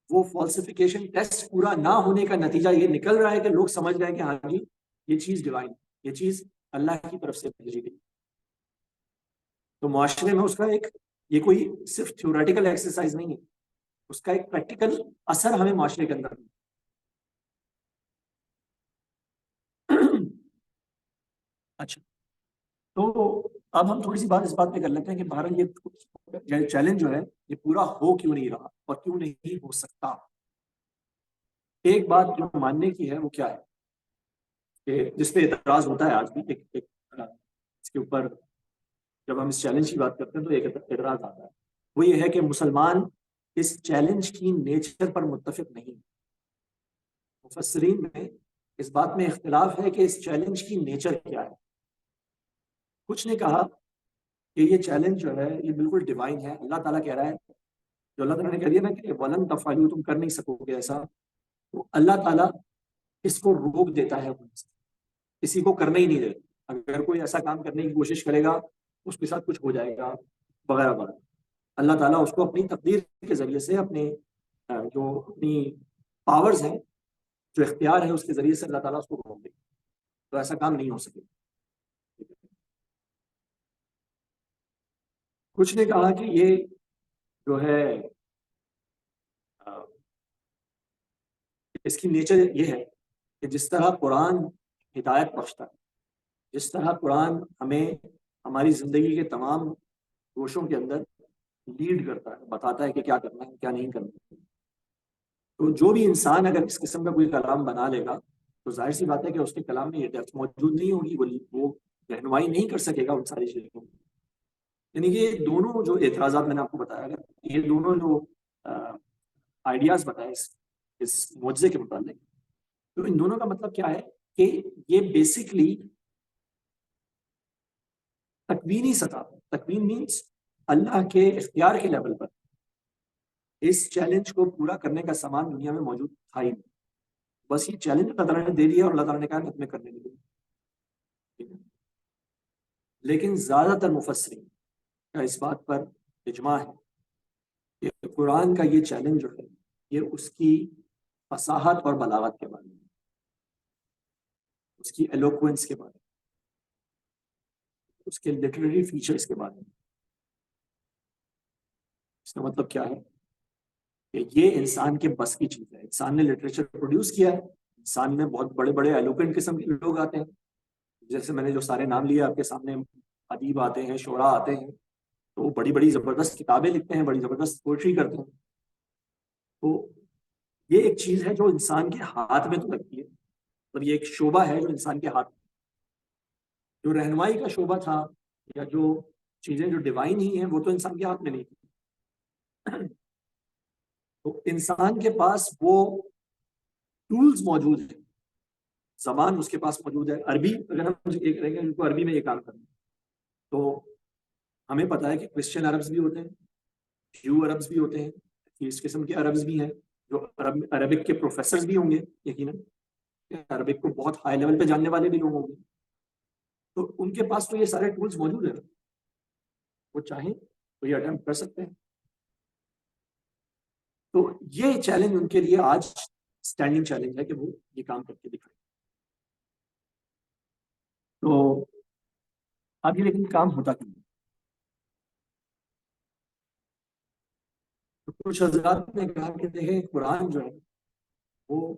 وہ فالسیفیکیشن ٹیسٹ پورا نہ ہونے کا نتیجہ یہ نکل رہا ہے کہ لوگ سمجھ رہے ہیں کہ ہاں جی یہ چیز ڈیوائن، یہ چیز اللہ کی طرف سے بھیجی گئی. تو معاشرے میں اس کا ایک، یہ کوئی صرف تھیوریٹیکل ایکسرسائز نہیں ہے، اس کا ایک پریکٹیکل اثر ہمیں معاشرے کے اندر. اچھا تو اب ہم تھوڑی سی بات اس بات پہ کر لیتے ہیں کہ بہرحال یہ چیلنج جو ہے یہ پورا ہو کیوں نہیں رہا اور کیوں نہیں ہو سکتا. ایک بات جو ماننے کی ہے وہ کیا ہے کہ جس پہ اعتراض ہوتا ہے آج بھی، اس کے اوپر جب ہم اس چیلنج کی بات کرتے ہیں تو ایک اعتراض آتا ہے، وہ یہ ہے کہ مسلمان اس چیلنج کی نیچر پر متفق نہیں. مفسرین میں اس بات میں اختلاف ہے کہ اس چیلنج کی نیچر کیا ہے. کچھ نے کہا کہ یہ چیلنج جو ہے یہ بالکل ڈیوائن ہے. اللہ تعالیٰ کہہ رہا ہے، جو اللہ تعالیٰ نے کہہ دیا نا کہ ولن تفعلوا، تم کر نہیں سکو گے ایسا، تو اللہ تعالیٰ اس کو روک دیتا ہے، کسی کو کرنے ہی نہیں دیتا. اگر کوئی ایسا کام کرنے کی کوشش کرے گا اس کے ساتھ کچھ ہو جائے گا وغیرہ وغیرہ. اللہ تعالیٰ اس کو اپنی تقدیر کے ذریعے سے اپنے جو اپنی پاورز ہیں، جو اختیار ہے، اس کے ذریعے سے اللہ تعالیٰ اس کو روک دے. تو ایسا کام نہیں ہو سکے. کچھ نے کہا کہ یہ جو ہے اس کی نیچر یہ ہے کہ جس طرح قرآن ہدایت بخشتا ہے، جس طرح قرآن ہمیں ہماری زندگی کے تمام گوشوں کے اندر لیڈ کرتا ہے، بتاتا ہے کہ کیا کرنا ہے کیا نہیں کرنا ہے. تو جو بھی انسان اگر اس قسم کا کوئی کلام بنا لے گا تو ظاہر سی بات ہے کہ اس کے کلام میں یہ ڈیپتھ موجود نہیں ہوگی، وہ رہنمائی نہیں کر سکے گا ان ساری چیزوں. یعنی کہ یہ دونوں جو اعتراضات میں نے آپ کو بتایا، اگر یہ دونوں جو آئیڈیاز بتائے اس معجزے کے متعلق، تو ان دونوں کا مطلب کیا ہے کہ یہ بیسکلی تکوینی سطح پر، تکوین مینس اللہ کے اختیار کے لیول پر اس چیلنج کو پورا کرنے کا سامان دنیا میں موجود تھا ہی نہیں. بس یہ چیلنج اللہ تعالیٰ نے دے دیا اور اللہ تعالیٰ نے کہا کہ تمہیں کرنے کے لیے. لیکن زیادہ تر مفسرین کا اس بات پر اجماع ہے کہ قرآن کا یہ چیلنج جو ہے یہ اس کی فصاحت اور بلاغت کے بارے میں، اس کی ایلوکوینس کے بارے میں، اس کے لٹریری فیچرز کے بارے میں. اس کا مطلب کیا ہے کہ یہ انسان کے بس کی چیز ہے. انسان نے لٹریچر پروڈیوس کیا ہے، انسان میں بہت بڑے بڑے ایلوکوینٹ قسم کے لوگ آتے ہیں، جیسے میں نے جو سارے نام لیے آپ کے سامنے، ادیب آتے ہیں، شعراء آتے ہیں، تو وہ بڑی بڑی زبردست کتابیں لکھتے ہیں، بڑی زبردست پوئٹری کرتے ہیں. تو یہ ایک چیز ہے جو انسان کے ہاتھ میں تو لگتی ہے، اور یہ ایک شعبہ ہے جو انسان کے ہاتھ میں، جو رہنمائی کا شعبہ تھا یا جو چیزیں جو ڈیوائن ہی ہیں وہ تو انسان کے ہاتھ میں نہیں تھی. تو انسان کے پاس وہ ٹولز موجود ہیں، زبان اس کے پاس موجود ہے. عربی اگر ہم ایک رہیں گے ان کو عربی میں یہ کام کرنا، تو ہمیں پتا ہے کہ کرسچن عربز بھی ہوتے ہیں، جیو عربز بھی ہوتے ہیں، اس قسم کے عربز بھی ہیں جو عربک کے پروفیسرز بھی ہوں گے یقیناً، عربک کو بہت ہائی لیول پہ جاننے والے بھی لوگ ہوں گے. تو ان کے پاس تو یہ سارے ٹولز موجود ہیں، وہ چاہیں تو یہ اٹیمپٹ کر سکتے ہیں. تو یہ چیلنج ان کے لیے آج اسٹینڈنگ چیلنج ہے کہ وہ یہ کام کر کے دکھائیں. تو اب یہ لیکن کام ہوتا کیوں؟ تو کچھ حضرات نے کہا کہ دیکھیں قرآن جو ہے وہ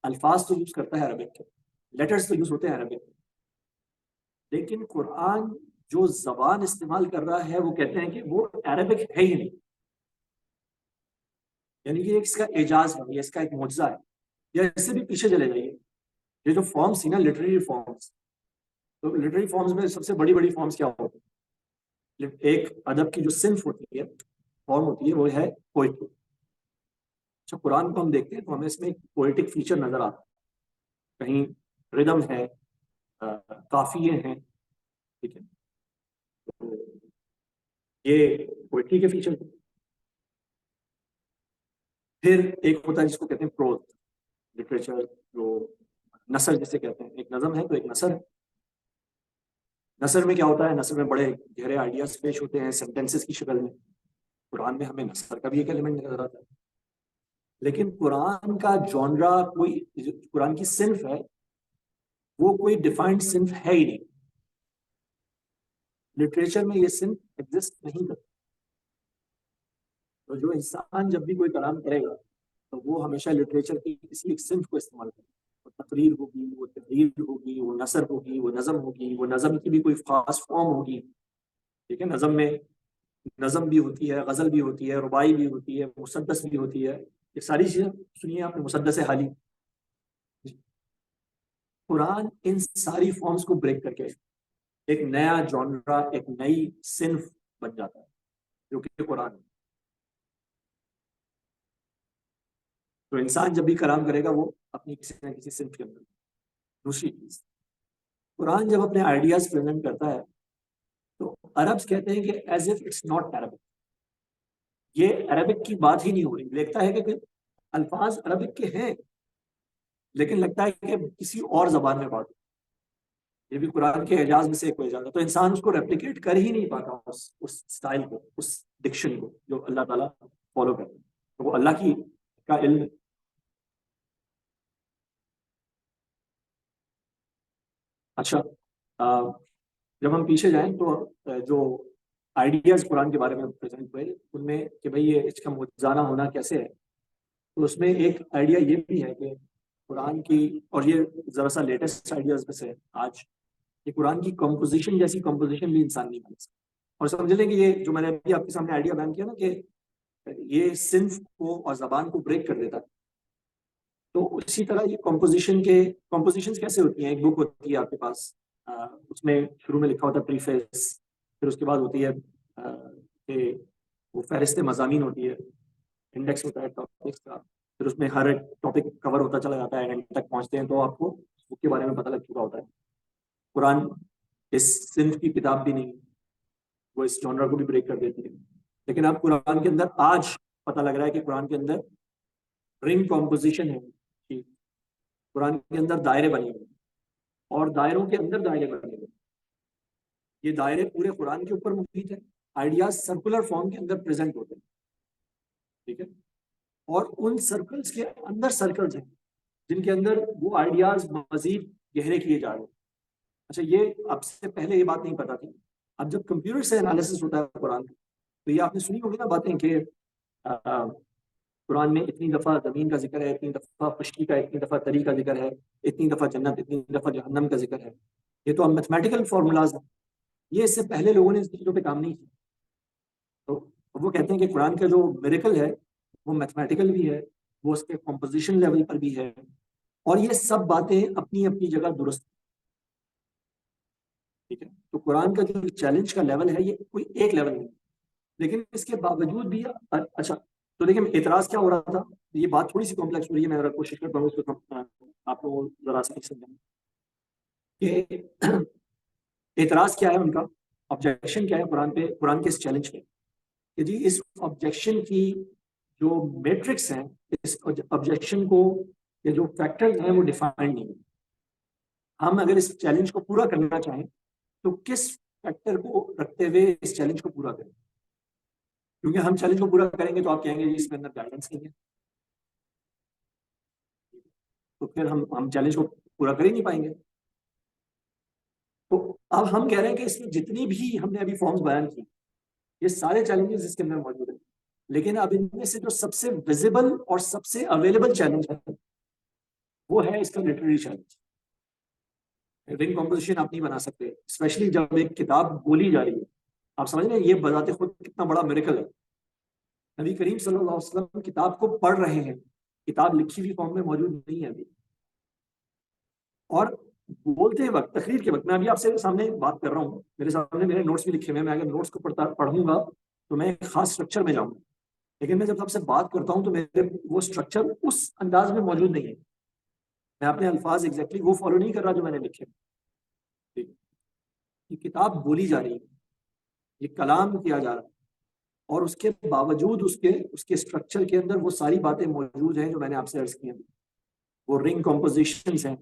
الفاظ تو یوز کرتا ہے عربک کے، لیٹرز تو یوز ہوتے ہیں عربک کے، لیکن قرآن جو زبان استعمال کر رہا ہے وہ کہتے ہیں کہ وہ عربک ہے ہی نہیں. یعنی کہ اس کا اعجاز ہے، یہ اس کا ایک معجزہ ہے. یا اس سے بھی پیچھے چلے جائیے، یہ جو فارمس تھی نا لٹریری فارمس، تو لٹریری فارمس میں سب سے بڑی بڑی فارمس کیا ہوتی ہے؟ ایک ادب کی جو صنف ہوتی ہے، فارم ہوتی ہے، وہ ہے پوئٹری. اچھا قرآن کو ہم دیکھتے ہیں تو ہمیں اس میں ایک پوئٹک فیچر نظر آتا ہے، کہیں ردم ہے، قافیے ہیں، ٹھیک ہے، تو یہ پوئٹری کے فیچر. پھر ایک ہوتا ہے جس کو کہتے ہیں پروز لٹریچر، جو نثر جسے کہتے ہیں، ایک نظم ہے تو ایک نثر ہے. نثر میں کیا ہوتا ہے؟ نثر میں بڑے گہرے آئیڈیاز پیش ہوتے ہیں سینٹینسز کی شکل میں. قرآن میں ہمیں نثر کا بھی ایک ایلیمنٹ نظر آتا ہے، لیکن قرآن کا جانرا، کوئی قرآن کی صنف ہے وہ کوئی ڈیفائنڈ صنف ہے ہی نہیں. لٹریچر میں یہ صنف ایگزسٹ نہیں کرتی. تو جو انسان جب بھی کوئی کلام کرے گا تو وہ ہمیشہ لٹریچر کی کسی ایک صنف کو استعمال کرے گا. وہ تقریر ہوگی، وہ تحریر ہوگی، وہ نثر ہوگی، وہ نظم ہوگی، وہ نظم کی بھی کوئی خاص فارم ہوگی. ٹھیک ہے، نظم میں نظم بھی ہوتی ہے، غزل بھی ہوتی ہے، ربائی بھی ہوتی ہے، مسدس بھی ہوتی ہے. یہ ساری چیزیں سنیے آپ نے، مسدس حالی. قرآن ان ساری فارمز کو بریک کر کے ایک نیا جانرا، ایک نئی صنف بن جاتا ہے جو کہ قرآن ہے. تو انسان جب بھی کلام کرے گا وہ اپنی کسی نہ کسی صنف کے اندر. دوسری چیز، قرآن جب اپنے آئیڈیاز پریزنٹ کرتا ہے تو عربز کہتے ہیں کہ as if it's not Arabic, یہ عربک کی بات ہی نہیں ہو رہی. لگتا ہے کہ الفاظ عربک کے ہیں لیکن لگتا ہے کہ کسی اور زبان میں بات. یہ بھی قرآن کے اعجاز میں سے ایک اعجاز ہے. تو انسان اس کو ریپلیکیٹ کر ہی نہیں پاتا، اس اسٹائل کو، اس ڈکشن کو جو اللہ تعالیٰ فالو کرتے ہیں. تو وہ اللہ کی کا علم. اچھا، جب ہم پیچھے جائیں تو جو آئیڈیاز قرآن کے بارے میں پریزنٹ ہوئے ان میں کہ بھئی یہ اس کا موجزانہ ہونا کیسے ہے، تو اس میں ایک آئیڈیا یہ بھی ہے کہ قرآن کی، اور یہ ذرا سا لیٹسٹ آئیڈیاز میں سے آج، کہ قرآن کی کمپوزیشن جیسی کمپوزیشن بھی انسان نہیں بنا سکتا. اور سمجھ لیں کہ یہ جو میں نے ابھی آپ کے سامنے آئیڈیا بیان کیا نا، کہ یہ صنف کو اور زبان کو بریک کر دیتا، تو اسی طرح یہ کمپوزیشنز کیسے ہوتی ہیں. ایک بک ہوتی ہے آپ کے پاس، اس میں شروع میں لکھا ہوتا ہے پریفیس، پھر اس کے بعد ہوتی ہے کہ وہ فہرست مضامین ہوتی ہے، انڈیکس ہوتا ہے ٹاپکس کا، پھر اس میں ہر ایک ٹاپک کور ہوتا چلا جاتا ہے، اینڈ تک پہنچتے ہیں تو آپ کو بک کے بارے میں پتہ لگ چکا ہوتا ہے. قرآن اس صنف کی کتاب بھی نہیں، وہ اس جانرا کو بھی بریک کر دیتی ہے. لیکن اب قرآن کے اندر آج پتہ لگ رہا ہے کہ قرآن کے اندر رنگ کمپوزیشن ہے. قرآن کے اندر دائرے بنے ہوئے، اور دائروں کے اندر دائرے بنے ہوئے. یہ دائرے پورے قرآن کے اوپر محیط ہے. آئیڈیاز سرکولر فارم کے اندر پریزنٹ ہوتے ہیں، ٹھیک ہے. اور ان سرکلز کے اندر سرکلز ہیں جن کے اندر وہ آئیڈیاز مزید گہرے کیے جا رہے ہیں. اچھا، یہ اب سے پہلے یہ بات نہیں پتا تھی. اب جب کمپیوٹر سے انالیسس ہوتا ہے قرآن کا، تو یہ آپ نے سنی ہوگی نا باتیں کہ قرآن میں اتنی دفعہ زمین کا ذکر ہے، اتنی دفعہ خشکی کا، اتنی دفعہ تری کا ذکر ہے، اتنی دفعہ جنت، اتنی دفعہ جہنم کا ذکر ہے. یہ تو اب میتھمیٹیکل فارمولاز ہیں. یہ اس سے پہلے لوگوں نے اس چیزوں پہ کام نہیں کیا. تو وہ کہتے ہیں کہ قرآن کا جو میریکل ہے وہ میتھمیٹیکل بھی ہے، وہ اس کے کمپوزیشن لیول پر بھی ہے، اور یہ سب باتیں اپنی اپنی جگہ درست. ٹھیک ہے. تو قرآن کا جو چیلنج کا لیول ہے یہ کوئی ایک لیول نہیں، لیکن اس کے باوجود بھی اچھا. تو دیکھیں اعتراض کیا ہو رہا تھا. یہ بات تھوڑی سی کمپلیکس ہو رہی ہے، میں ذرا کوشش کرتا ہوں اس کو آپ کو ذرا سا سمجھانے کہ اعتراض کیا ہے ان کا، آبجیکشن کیا ہے قرآن پہ، قرآن کے اس چیلنج پہ. کہ جی اس آبجیکشن کی جو میٹرکس ہیں، اس آبجیکشن کو یا جو فیکٹرز ہیں وہ ڈیفائنڈ نہیں. ہم اگر اس چیلنج کو پورا کرنا چاہیں تو کس فیکٹر کو رکھتے ہوئے اس چیلنج کو پورا کریں. کیونکہ ہم چیلنج کو پورا کریں گے تو آپ کہیں گے اس کے اندر گائیڈنس نہیں ہے، تو پھر ہم چیلنج کو پورا کر ہی نہیں پائیں گے. تو اب ہم کہہ رہے ہیں کہ اس میں جتنی بھی ہم نے ابھی فارمز بیان کی، یہ سارے چیلنجز اس کے اندر موجود ہیں. لیکن اب ان میں سے جو سب سے ویزیبل اور سب سے اویلیبل چیلنج ہے وہ ہے اس کا لٹریری چیلنج. رنگ کمپوزیشن آپ نہیں بنا سکتے، اسپیشلی جب ایک کتاب بولی جا رہی ہے. آپ سمجھ رہے ہیں یہ بذات خود کتنا بڑا میریکل ہے. نبی کریم صلی اللہ علیہ وسلم کتاب کو پڑھ رہے ہیں، کتاب لکھی ہوئی فارم میں موجود نہیں ہے ابھی. اور بولتے وقت، تقریر کے وقت، میں ابھی آپ سے سامنے بات کر رہا ہوں، میرے سامنے میرے نوٹس بھی لکھے ہوئے ہیں، میں اگر نوٹس کو پڑھوں گا تو میں ایک خاص اسٹرکچر میں جاؤں گا. لیکن میں جب آپ سے بات کرتا ہوں تو میرے وہ اسٹرکچر اس انداز میں موجود نہیں ہے. میں اپنے الفاظ ایگزیکٹلی وہ فالو نہیں کر رہا جو میں نے لکھے. یہ کتاب بولی جا رہی ہے، یہ کلام کیا جا رہا ہے، اور اس کے باوجود اس کے اسٹرکچر کے اندر وہ ساری باتیں موجود ہیں جو میں نے آپ سے عرض کی ہیں. وہ رنگ کمپوزیشنز ہیں،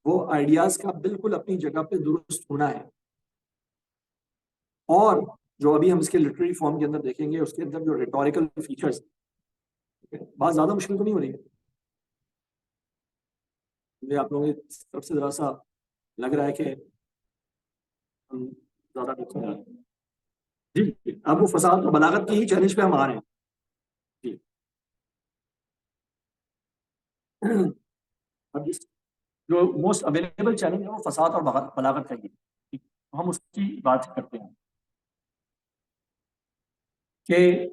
وہ آئیڈیاز کا بالکل اپنی جگہ پہ درست ہونا ہے. اور جو ابھی ہم اس کے لٹریری فارم کے اندر دیکھیں گے، اس کے اندر جو ریٹوریکل فیچرز، بات زیادہ مشکل تو نہیں ہو رہی ہے. مجھے آپ لوگوں کی طرف سے ذرا سا لگ رہا ہے کہ ہم زیادہ دیکھ رہے ہیں. جی، اب وہ فصاحت اور بلاغت کی ہی چیلنج پہ ہم آ رہے ہیں. جی. اب جو موسٹ اویلیبل چیلنج ہے وہ فصاحت اور بلاغت کا ہی ہے. ہم اس کی بات کرتے ہیں کہ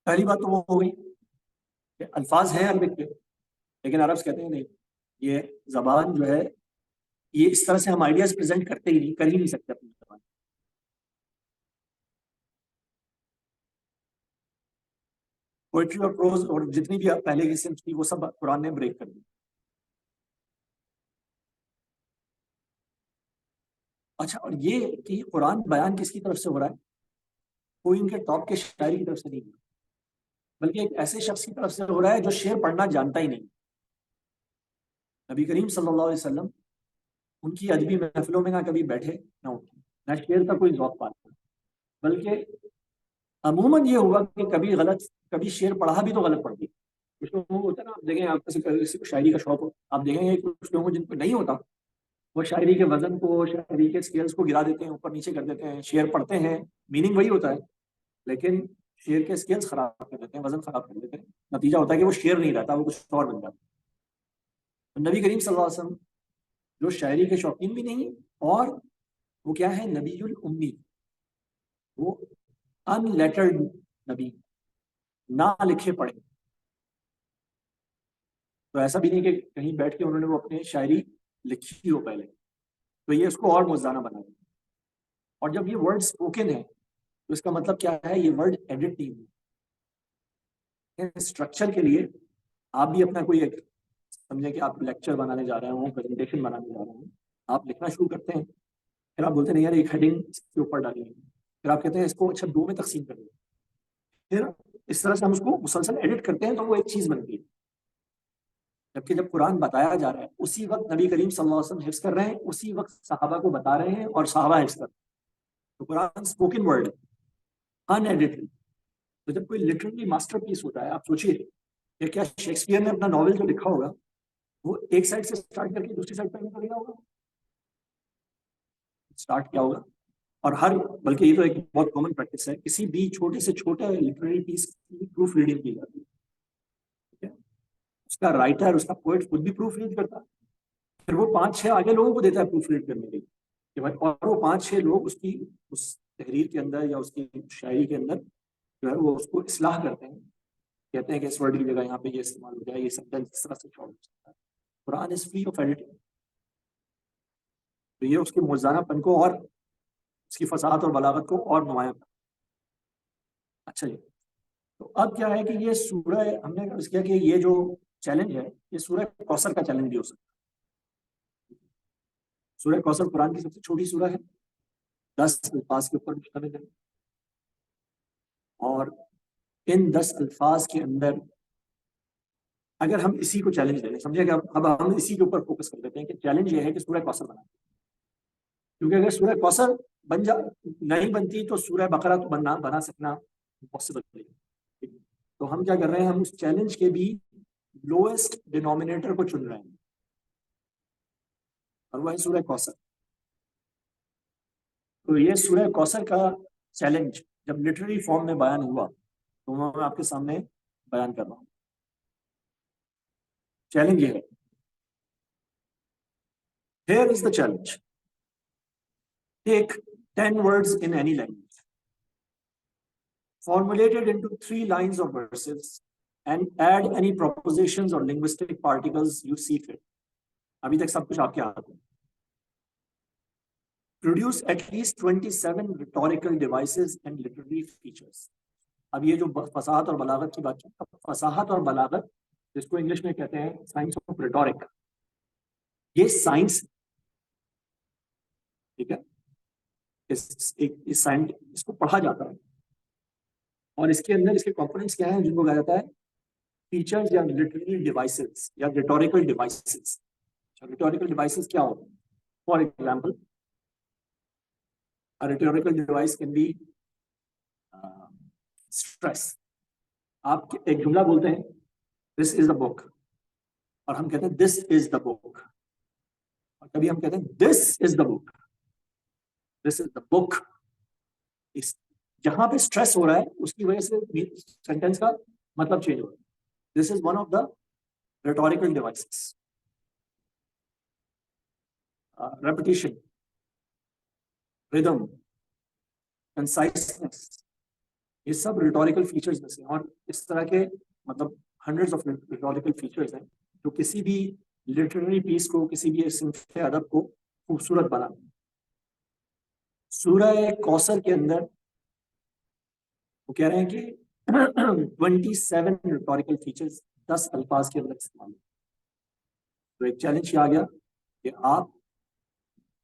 پہلی بات تو وہ ہو گئی کہ الفاظ ہیں عربک کے، لیکن عربز کہتے ہیں نہیں، یہ زبان جو ہے یہ اس طرح سے ہم آئیڈیاز پریزنٹ کرتے ہی نہیں، کر ہی نہیں سکتے اپنی زبان. پوئٹری اور پروز اور جتنی بھی پہلے کی صنف تھی وہ سب قرآن نے بریک کر دی. اچھا، اور یہ کہ قرآن بیان کس کی طرف سے ہو رہا ہے؟ کوئی ان کے ٹاپ کے شاعری کی طرف سے نہیں، بلکہ ایک ایسے شخص کی طرف سے ہو رہا ہے جو شعر پڑھنا جانتا ہی نہیں. نبی کریم صلی اللہ علیہ وسلم ان کی ادبی محفلوں میں نہ کبھی بیٹھے نہ اٹھے، نہ شعر کا کوئی ذوق پاتے، بلکہ عموماً یہ ہوا کہ کبھی شعر پڑھا بھی تو غلط پڑھ دیا۔ کچھ لوگوں کو ہوتا ہے نا، آپ دیکھیں، آپ کسی کو شاعری کا شوق ہو، آپ دیکھیں گے کچھ لوگوں کو جن کو نہیں ہوتا، وہ شاعری کے وزن کو، شاعری کے اسکیلز کو گرا دیتے ہیں، اوپر نیچے کر دیتے ہیں، شعر پڑھتے ہیں، میننگ وہی ہوتا ہے، لیکن شعر کے اسکیلز خراب کر دیتے ہیں، وزن خراب کر دیتے ہیں، نتیجہ ہوتا ہے کہ وہ شعر نہیں رہتا، وہ کچھ اور بن جاتا ہے۔ نبی کریم صلی اللہ علیہ وسلم جو شاعری کے شوقین بھی نہیں، اور وہ کیا ہے، نبی الامی، وہ ان لیٹرڈ نبی، نہ لکھے پڑھے، تو ایسا بھی نہیں کہ کہیں بیٹھ کے انہوں نے وہ اپنی شاعری لکھی ہو پہلے، تو یہ اس کو اور موزانہ بنا دیا۔ اور جب یہ ورڈ اسپوکن ہے تو اس کا مطلب کیا ہے، یہ ورڈ ایڈٹ نہیں ہے۔ اسٹرکچر کے لیے آپ بھی اپنا کوئی ایک سمجھیں کہ آپ لیکچر بنانے جا رہے ہوں، پریزنٹیشن بنانے جا رہے ہوں، آپ لکھنا شروع کرتے ہیں، پھر آپ بولتے ہیں نہیں یار ایک ہیڈنگ اس کے اوپر ڈالیں گے، پھر آپ کہتے ہیں اس کو اچھا 2 میں تقسیم کر دیں، پھر اس طرح سے ہم اس کو مسلسل ایڈٹ کرتے ہیں تو وہ ایک چیز بنتی ہے۔ جبکہ جب قرآن بتایا جا رہا ہے اسی وقت نبی کریم صلی اللہ علیہ وسلم حفظ کر رہے ہیں، اسی وقت صحابہ کو بتا رہے ہیں اور صحابہ حفظ کر رہے ہیں، تو قرآن اسپوکن ورڈ ہے، ان ایڈیٹڈ۔ تو جب کوئی لٹرلی ماسٹر پیس ہوتا ہے، آپ سوچیے کہ کیا شیکسپیئر نے اپنا ناول جو لکھا ہوگا وہ ایک سائڈ سے اسٹارٹ کر کے دوسری سائڈ پہ نہیں لیا ہوگا، اسٹارٹ کیا ہوگا، اور بلکہ یہ تو ایک بہت کامن پریکٹس ہے، کسی بھی چھوٹے سے چھوٹے لٹریری پیس کی پروف ریڈنگ کی جاتی ہے، ٹھیک ہے؟ اس کا رائٹر، اس کا پوئٹ خود بھی پروف ریڈ کرتا ہے، پھر وہ 5-6 آگے لوگوں کو دیتا ہے پروف ریڈ کرنے کے لیے کہ بھائی، اور وہ 5-6 لوگ اس تحریر کے اندر یا اس کی شاعری کے اندر جو ہے وہ اس کو اصلاح کرتے ہیں، کہتے ہیں کہ اس ورڈ کی جگہ یہاں پہ یہ استعمال ہو جائے، یہ سینٹینس اس طرح سے چھوڑ سکتا ہے۔ قرآن از فری آف ایڈیٹنگ، تو یہ اس کے موزانہ پن کو اور اس کی فصاحت اور بلاغت کو اور نمایاں کرتا ہے۔ اچھا جی، تو اب کیا ہے کہ یہ سورہ، ہم نے عرض کیا کہ یہ جو چیلنج ہے یہ سورہ کوثر کا چیلنج بھی ہو سکتا ہے۔ سورہ کوثر قرآن کی سب سے چھوٹی سورہ ہے، 10 الفاظ کے اوپر مشتمل ہے، اور ان 10 الفاظ کے اندر اگر ہم اسی کو چیلنج دیں، سمجھے کہ اب ہم اسی کے اوپر فوکس کر دیتے ہیں کہ چیلنج یہ ہے کہ سورہ کوثر بنا، کیونکہ اگر سورہ کوثر نہیں بنتی تو سورہ بقرہ تو بنا سکنا پاسبل نہیں۔ تو ہم کیا کر رہے ہیں، ہم اس چیلنج کے بھی لوئسٹ ڈینومینیٹر کو چن رہے ہیں، اور وہ ہے سورہ کوثر۔ تو یہ سورہ کوثر کا چیلنج جب لٹریری فارم میں بیان ہوا تو میں آپ کے سامنے بیان کر رہا ہوں۔ چیلنج یہ ہے، here is the challenge: take 10 words in any language, formulated into 3 lines or verses, and add any propositions or linguistic particles you see fit. ابھی تک سب کچھ آپ کے ہاتھ میں۔ Produce at least 27 rhetorical devices and literary features. اب یہ جو فصاحت اور بلاغت کی بات ہے، فصاحت اور بلاغت جس کو انگلش میں کہتے ہیں سائنس آف ریٹورک، یہ سائنس، ٹھیک ہے، اس کو پڑھا جاتا ہے، اور اس کے اندر اس کے کمپوننٹس کیا ہیں جن کو کہا جاتا ہے فیچرز یا لٹریری ڈیوائسز یا ریٹوریکل ڈیوائسز۔ ریٹوریکل ڈیوائسز کیا ہوتے ہیں؟ For example, rhetorical device can be stress. آپ ایک جملہ بولتے ہیں دس از دا بک، اور ہم کہتے ہیں دس از دا بک، اور کبھی ہم کہتے ہیں دس از دا بک، دس از دا بک۔ جہاں پہ اسٹریس ہو رہا ہے اس کی وجہ سے سینٹینس کا مطلب چینج ہو رہا ہے۔ This is one of the rhetorical devices. Repetition, rhythm, conciseness, یہ سب ریٹوریکل فیچرز میں سے، اور اس طرح کے مطلب ہنڈریڈز آف ریٹوریکل فیچرز ہیں جو کسی بھی لٹریری پیس کو، کسی بھی صنف ادب کو خوبصورت بنا دیں۔ سورہ کوثر کے اندر وہ کہہ رہے ہیں کہ 27 ریٹوریکل فیچرز 10 الفاظ کے اندر استعمال ہیں۔ تو ایک چیلنج یہ آ گیا کہ آپ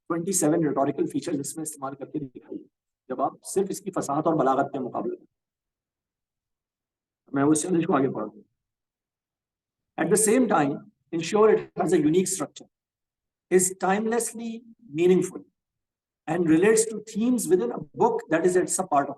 27 ریٹوریکل فیچرز اس میں استعمال کر کے دکھائیے، جب آپ صرف اس کی فصاحت اور بلاغت کے مقابلے میں۔ میں اس چیلنج کو آگے بڑھا دوں۔ At the same time, ensure it has a unique structure. is timelessly meaningful and relates to themes within a book that is it's a part of.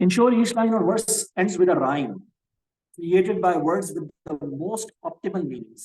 Ensure each line or verse ends with a rhyme created by words with the most optimal meanings.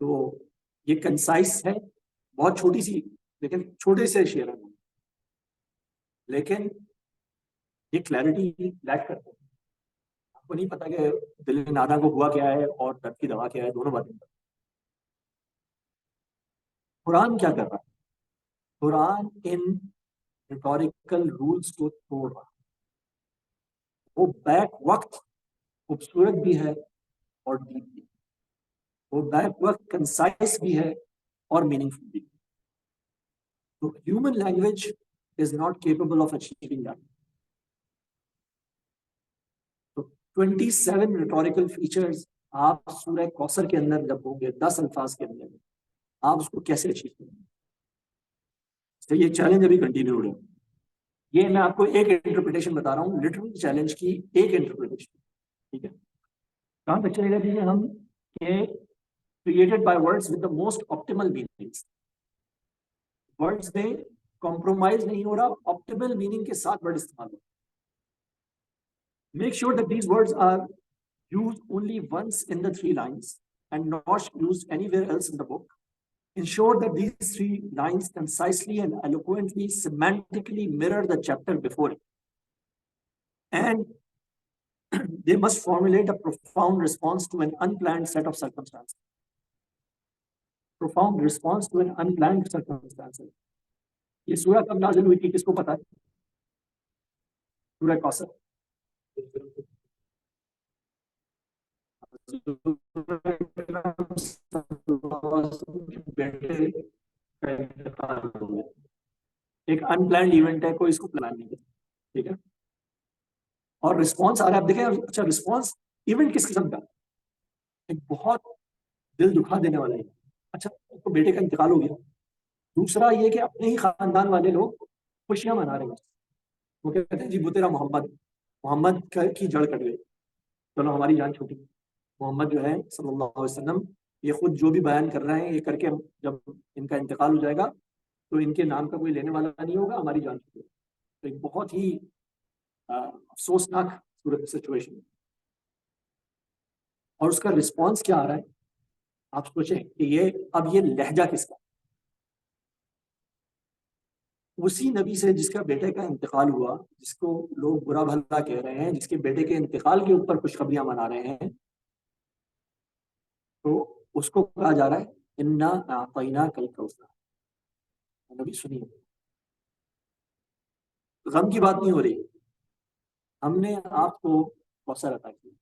تو یہ concise ہے، بہت چھوٹی سی لیکن چھوٹے سے شعر ہے، لیکن یہ کلیئرٹی لیک کرتے ہیں. آپ کو نہیں پتا کہ دل نادا کو ہوا کیا ہے اور درد کی دوا کیا ہے، دونوں باتیں. قرآن کیا کر رہا ہے؟ قرآن ان ریٹوریکل رولز کو توڑ رہا ہے. وہ بیک وقت خوبصورت بھی ہے اور ڈیپ بھی ہے. وہ بیک وقت کنسائز بھی ہے اور میننگ فل بھی ہے. تو human language is not capable of achieving that. تو 27 ریٹوریکل فیچرز آپ سورہ کوثر کے اندر جب ہوں گے 10 الفاظ کے اندر، آپ اس کو کیسے اچیو کریں گے؟ تو یہ چیلنج ابھی کنٹینیو ہو رہا ہے. یہ میں آپ کو ایک انٹرپریٹیشن بتا رہا ہوں، لٹرل چیلنج کی ایک انٹرپریٹیشن. ٹھیک ہے، کہاں تک چلے گا دیجیے ہم کہ created by words with the most optimal meanings. words میں compromise نہیں ہو رہا، optimal meaning کے ساتھ word استعمال ہو. make sure that these words are used only once in the 3 lines and not used anywhere else in the book. Ensure that these 3 lines concisely and eloquently semantically mirror the chapter before it, and they must formulate a profound response to an unplanned set of circumstances. Profound response to an unplanned circumstances. یہ سورہ کب نازل ہوئی تھی، کس کو پتا ہے؟ سورہ کوثر. ایک انپلانڈ ایونٹ ہے، کوئی اس کو پلان نہیں ہے. ٹھیک ہے، اور رسپانس آ رہا ہے. آپ دیکھیں اچھا رسپانس ایونٹ کس قسم کا؟ ایک بہت دل دکھا دینے والا ہے. اچھا تو بیٹے کا انتقال ہو گیا. دوسرا یہ کہ اپنے ہی خاندان والے لوگ خوشیاں منا رہے ہیں. وہ کہتے ہیں جی وہ تیرا محمد کی جڑ کٹ گئی، چلو ہماری جان چھوٹی. محمد جو ہے صلی اللہ علیہ وسلم، یہ خود جو بھی بیان کر رہے ہیں یہ کر کے جب ان کا انتقال ہو جائے گا تو ان کے نام کا کوئی لینے والا نہیں ہوگا، ہماری جان چھوٹی. تو ایک بہت ہی افسوسناک صورت سچویشن. اور اس کا رسپانس کیا آ رہا ہے؟ آپ سوچیں کہ یہ لہجہ کس کا؟ اسی نبی سے جس کا بیٹے کا انتقال ہوا، جس کو لوگ برا بھلا کہہ رہے ہیں، جس کے بیٹے کے انتقال کے اوپر خوشخبریاں منا رہے ہیں، تو اس کو کہا جا رہا ہے انا اعطیناک الکوثر. نبی سنیے، غم کی بات نہیں ہو رہی، ہم نے آپ کو کوثر عطا کیا.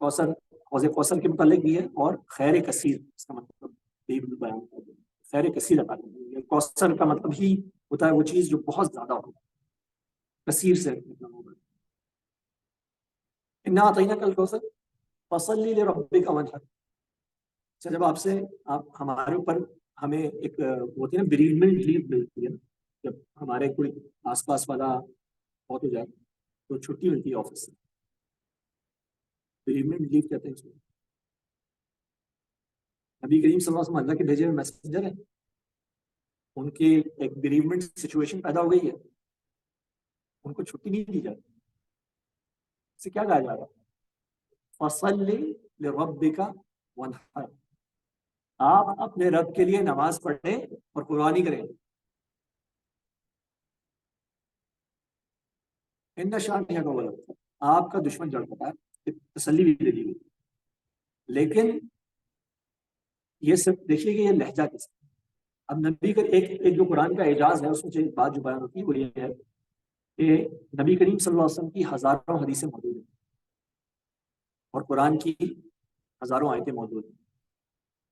کوثر حوض کوثر کے متعلق بھی ہے، اور خیر کثیر اس کا مطلب بھی بیان کر دیں. خیر کثیر عطا کر دیں. کوثر کا مطلب ہی ہوتا ہے وہ چیز جو بہت زیادہ ہو، کثیر سے مطلب ہوگا. انا اعطیناک الکوثر فصلی لربک وانحر. جب آپ ہمارے اوپر ہمیں ایک ہوتی ہے نا بریومنٹ لیو ملتی ہے، جب ہمارے کوئی آس پاس والا بہت ہو جائے تو چھٹی ملتی ہے آفس سے، بریومنٹ لیو کہتے ہیں اس کو. نبی کریم صلی اللہ علیہ وسلم اللہ کے بھیجے ہوئے میسنجر ہیں، ان کی ایک بریومنٹ سچویشن پیدا ہو گئی ہے، ان کو چھٹی نہیں دی جاتی. اسے کیا کہا جا رہا ہے؟ فصلی لربک وانحر. آپ اپنے رب کے لیے نماز پڑھیں اور قربانی کریں. ان شانیہ کا ولد، آپ کا دشمن جڑ پتا ہے، تسلی بھی دے دی گئی. لیکن یہ سب دیکھیے کہ یہ لہجہ کس کا. اب نبی کا ایک جو قرآن کا اعجاز ہے، اس میں ایک بات جو بیان ہوتی ہے وہ یہ ہے کہ نبی کریم صلی اللہ علیہ وسلم کی ہزاروں حدیثیں موجود ہیں اور قرآن کی ہزاروں آیتیں موجود ہیں.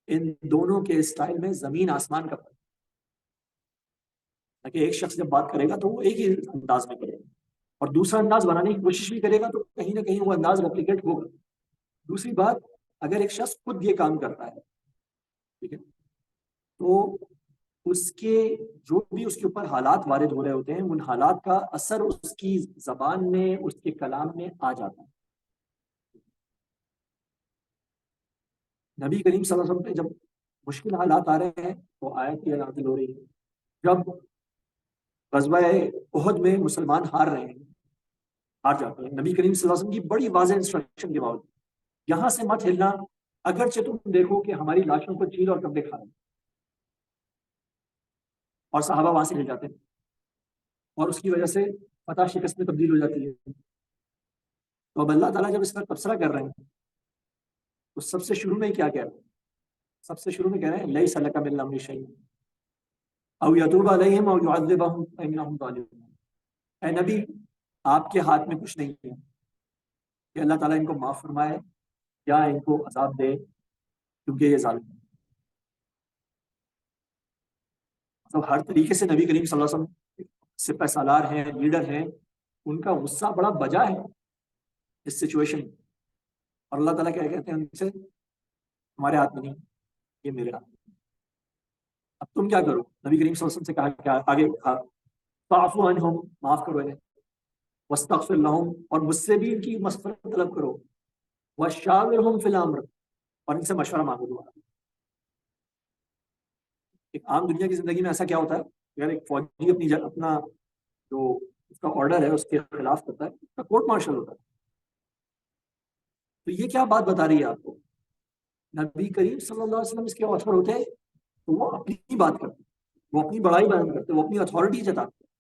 ان دونوں کے اسٹائل میں زمین آسمان کا فرق ہے. تاکہ ایک شخص جب بات کرے گا تو وہ ایک ہی انداز میں کرے گا، اور دوسرا انداز بنانے کی کوشش بھی کرے گا تو کہیں نہ کہیں وہ انداز ریپلیکیٹ ہوگا. دوسری بات، اگر ایک شخص خود یہ کام کرتا ہے، ٹھیک ہے، تو اس کے جو بھی اس کے اوپر حالات وارد ہو رہے ہوتے ہیں، ان حالات کا اثر اس کی زبان میں، اس کے کلام میں آ جاتا ہے. نبی کریم صلی اللہ علیہ وسلم پہ جب مشکل حالات آ رہے ہیں تو آیت یہ نازل ہو رہی ہے. جب غزوہ احد میں مسلمان ہار رہے ہیں، ہار جاتے ہیں، نبی کریم صلی اللہ علیہ وسلم کی بڑی واضح انسٹرکشن کے باوجود یہاں سے مت ہلنا، اگرچہ تم دیکھو کہ ہماری لاشوں کو چیل اور کپڑے کھا رہے ہیں، اور صحابہ وہاں سے لے جاتے ہیں، اور اس کی وجہ سے فتح شکست میں تبدیل ہو جاتی ہے. تو اب اللہ تعالیٰ جب اس پر تبصرہ کر رہے ہیں تو سب سے شروع میں کیا کہہ رہے ہیں؟ سب سے شروع میں کہہ رہے ہیں لیس لک من الامر شیء او یتوب علیہم او یعذبہم فانہم ظالمون. اے نبی، آپ کے ہاتھ میں کچھ نہیں ہے کہ اللہ تعالیٰ ان کو معاف فرمائے یا ان کو عذاب دے، کیونکہ یہ ظالم ہیں. مطلب ہر طریقے سے نبی کریم صلی اللہ علیہ وسلم سپہ سالار ہیں، لیڈر ہیں، ان کا غصہ بڑا بجا ہے اس سچویشن میں. اور اللہ تعالیٰ کیا کہتے ہیں ان سے؟ ہمارے ہاتھ میں نہیں، یہ میرے ہاتھ میں. اب تم کیا کرو؟ نبی کریم صلی اللہ علیہ وسلم سے کہا کیا آگے کہا فاعفو عنہم، معاف کرو انہیں، واستغفر لہم، اور مجھ سے بھی ان کی مغفرت طلب کرو، وشاورہم فی الامر، اور ان سے مشورہ مانگو دوبارہ. ایک عام دنیا کی زندگی میں ایسا کیا ہوتا ہے؟ اگر ایک فوجی اپنا جو اس کا آرڈر ہے اس کے خلاف کرتا ہے، اس کا کورٹ مارشل ہوتا ہے. تو یہ کیا بات بتا رہی ہے آپ کو؟ نبی کریم صلی اللہ علیہ وسلم اس کے آتھر ہوتے ہیں تو وہ اپنی بات کرتے ہیں، وہ اپنی بڑائی بیان کرتے ہیں، وہ اپنی اتھارٹی جتاتے ہیں.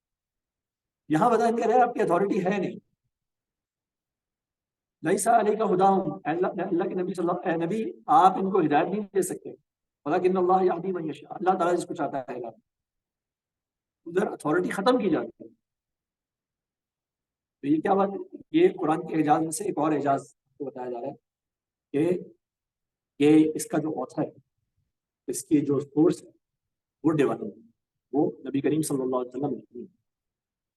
یہاں بیان کر رہے ہیں آپ کی اتھارٹی ہے نہیں. لیسا علیہ کا ہدا، اللہ کے نبی صلی اللہ علیہ نبی، آپ ان کو ہدایت نہیں دے سکتے، ولیکن اللہ یہدی من یشاء، اللہ تعالیٰ جس کو چاہتا ہے ہدایت. ادھر اتھارٹی ختم کی جاتی ہے. تو یہ کیا بات ہے؟ یہ قرآن کے اعجاز میں سے ایک اور اعجاز کو بتایا جا رہا ہے کہ یہ اس کا جو آتھر ہے، اس کی جو سورس ہے وہ ڈیوائن ہے، وہ نبی کریم صلی اللہ علیہ وسلم نے.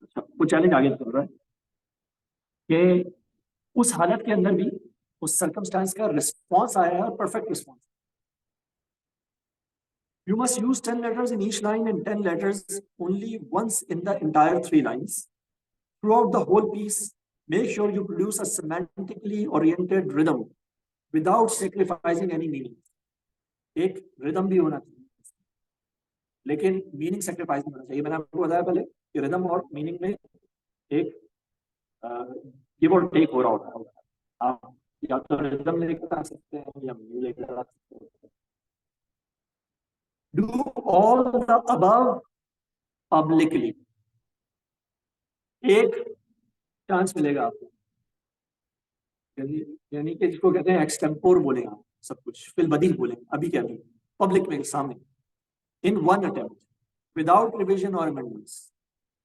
اچھا، وہ چیلنج آگے کر رہا ہے کہ اس حالت کے اندر بھی اس سرکمسٹانس کا رسپانس آیا ہے، اور perfect response. You must use 10 letters in each line and 10 letters only once in the entire 3 lines. Throughout the whole piece, make sure you produce a semantically oriented rhythm without sacrificing any meaning. ایک ردم بھی ہونا چاہیے لیکن meaning sacrifice نہیں ہونا چاہیے. میں نے آپ کو بتایا پہلے کہ ردم اور میننگ میں ایک گیو اور ٹیک ہو رہا ہوتا ہے. آپ یا تو ردم لے کر آ سکتے ہیں یا میننگ لے کر آ سکتے ہیں. Do all the above publicly. ایک چانس ملے گا آپ کو، یعنی کہ جس کو کہتے ہیں ایکسٹمپور بولیں آپ سب کچھ فی البدیہہ بولیں ابھی کے ابھی پبلک میں سامنے. In one attempt, without revision or amendments,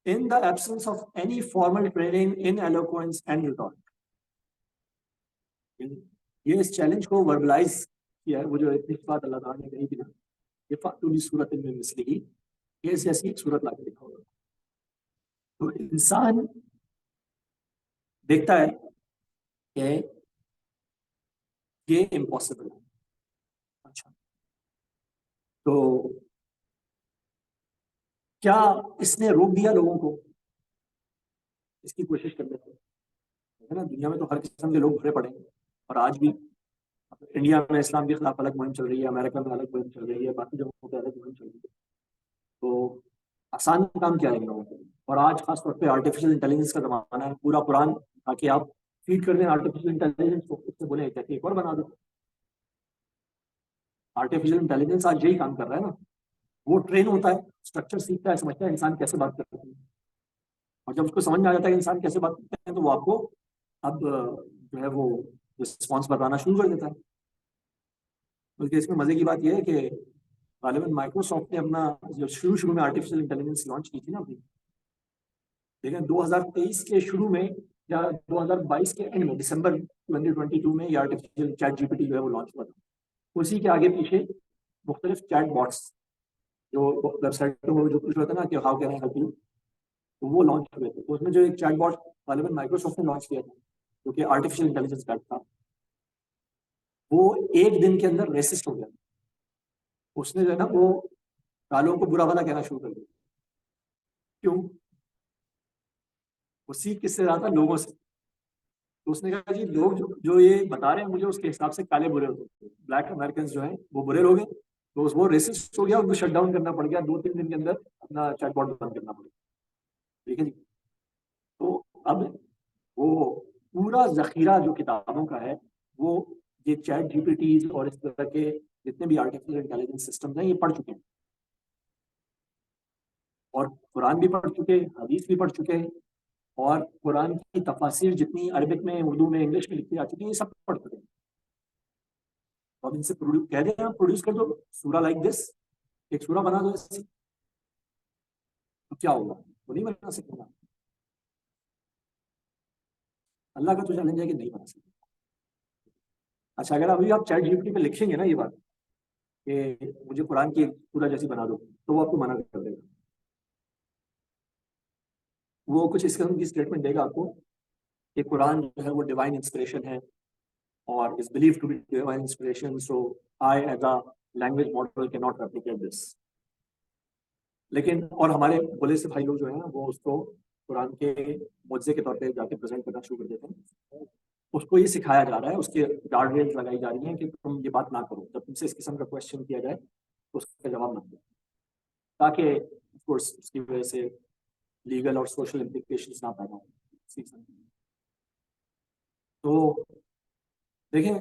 in the absence of any formal training in eloquence and rhetoric. یہ اس چیلنج کو وربلائز کیا ہے. وہ جو اتنی بات اللہ تعالیٰ نے کہی تھی نا، یہ فاتونی صورت میں مثلی، یہ ایسی ایک صورت لا کے لکھا ہوگا. تو انسان دیکھتا ہے کہ یہ امپاسبل ہے. اچھا، تو کیا اس نے روک دیا لوگوں کو اس کی کوشش کرنے سے؟ نا دنیا میں تو ہر قسم کے لوگ بھرے پڑے ہیں، اور آج بھی انڈیا میں اسلام کے خلاف الگ مہم چل رہی ہے، امریکہ میں الگ مہم چل رہی ہے، باقی جگہوں پہ الگ مہم چل رہی ہے. تو آسان کام کیا ہے ان لوگوں کو؟ اور آج خاص طور پہ آرٹیفیشیل انٹیلیجنس کا زمانہ ہے. پورا قرآن تاکہ آپ فیڈ کر دیں آرٹیفیشیل انٹیلیجنس کو، اس سے بولیں کہ ایک اور بنا دو. آرٹیفیشیل انٹیلیجنس آج یہی کام کر رہا ہے نا. وہ ٹرین ہوتا ہے، اسٹرکچر سیکھتا ہے، سمجھتا ہے انسان کیسے بات کرتے ہیں، اور جب اس کو سمجھ میں آ جاتا ہے کہ انسان کیسے بات کرتے ہیں تو وہ آپ کو اب جو ہے وہ رسپانس بتانا شروع کر دیتا ہے. بلکہ اس میں مزے کی بات یہ ہے کہ غالباً مائکروسافٹ نے اپنا جو شروع میں آرٹیفیشیل انٹیلیجنس لانچ کی تھی نا اپنی، لیکن 2023 کے شروع میں یا 2022 کے اینڈ میں دسمبر 2022 میں یہ artificial chat G P T جو ہے وہ لانچ ہوا تھا. اسی کے آگے پیچھے مختلف چیٹ باٹس جو ویب سائٹوں میں جو کچھ ہوتا ہے نا کہ how can I help you, وہ لانچ ہوئے تھے. تو اس میں جو ایک چیٹ باٹ غالباً مائکروسافٹ نے لانچ کیا تھا جو کہ آرٹیفیشیل انٹیلیجنس کا تھا، وہ ایک دن کے اندر ریسسٹ ہو گیا. اس نے جو ہے نا وہ کالوں کو برا بھلا کہنا شروع کر دیا. کیوں؟ وہ سیکھ کس سے رہا تھا؟ لوگوں سے. تو اس نے کہا جی لوگ جو یہ بتا رہے ہیں مجھے اس کے حساب سے کالے برے ہوتے ہیں، بلیک امریکنز جو ہیں وہ برے لوگ ہیں. تو وہ ریسسٹ ہو گیا، ان کو شٹ ڈاؤن کرنا پڑ گیا. 2-3 دن کے اندر اپنا چیٹ باٹ بند کرنا پڑ گیا. ٹھیک ہے جی. تو اب وہ پورا ذخیرہ جو کتابوں کا ہے وہ یہ چیٹ GPT اور اس طرح کے جتنے بھی آرٹیفیشل انٹیلیجنس سسٹم ہیں یہ پڑھ چکے ہیں، اور قرآن بھی پڑھ چکے، حدیث بھی پڑھ چکے، اور قرآن کی تفاسیر جتنی عربک میں، اردو میں، انگلش میں لکھی جا چکی ہیں، یہ سب پڑھ چکے ہیں. اور ان سے کہہ دیں آپ پروڈیوس کر دو سورہ لائک دس، ایک سورہ بنا دو ایسی، تو کیا ہوگا؟ وہ نہیں بنا سکتے گا. اللہ کا تو چیلنج ہے کہ نہیں بنا سکتے. اچھا، اگر ابھی آپ چیٹ GPT پہ لکھیں گے نا یہ بات کہ مجھے قرآن کی ایک سورہ جیسی بنا دو، تو وہ آپ کو منع کر دے گا. وہ کچھ اس قسم کی اسٹیٹمنٹ دے گا آپ کو کہ قرآن جو ہے وہ ڈیوائن انسپریشن ہے اور is believed to be divine inspiration, so I as a language model cannot replicate this. لیکن اور ہمارے بولے سے بھائی لوگ جو ہیں وہ اس کو قرآن کے معجزے کے طور پہ جا کے پریزنٹ کرنا شروع کر دیتے ہیں. اس کو یہ سکھایا جا رہا ہے، اس کے گارڈ ریلز لگائی جا رہی ہیں کہ تم یہ بات نہ کرو، جب تم سے اس قسم کا کوشچن کیا جائے تو اس کا جواب نہ دو، تاکہ of course اس کی وجہ سے لیگل اور سوشل امپلیکیشنز نہ پیدا ہوں. تو دیکھیں،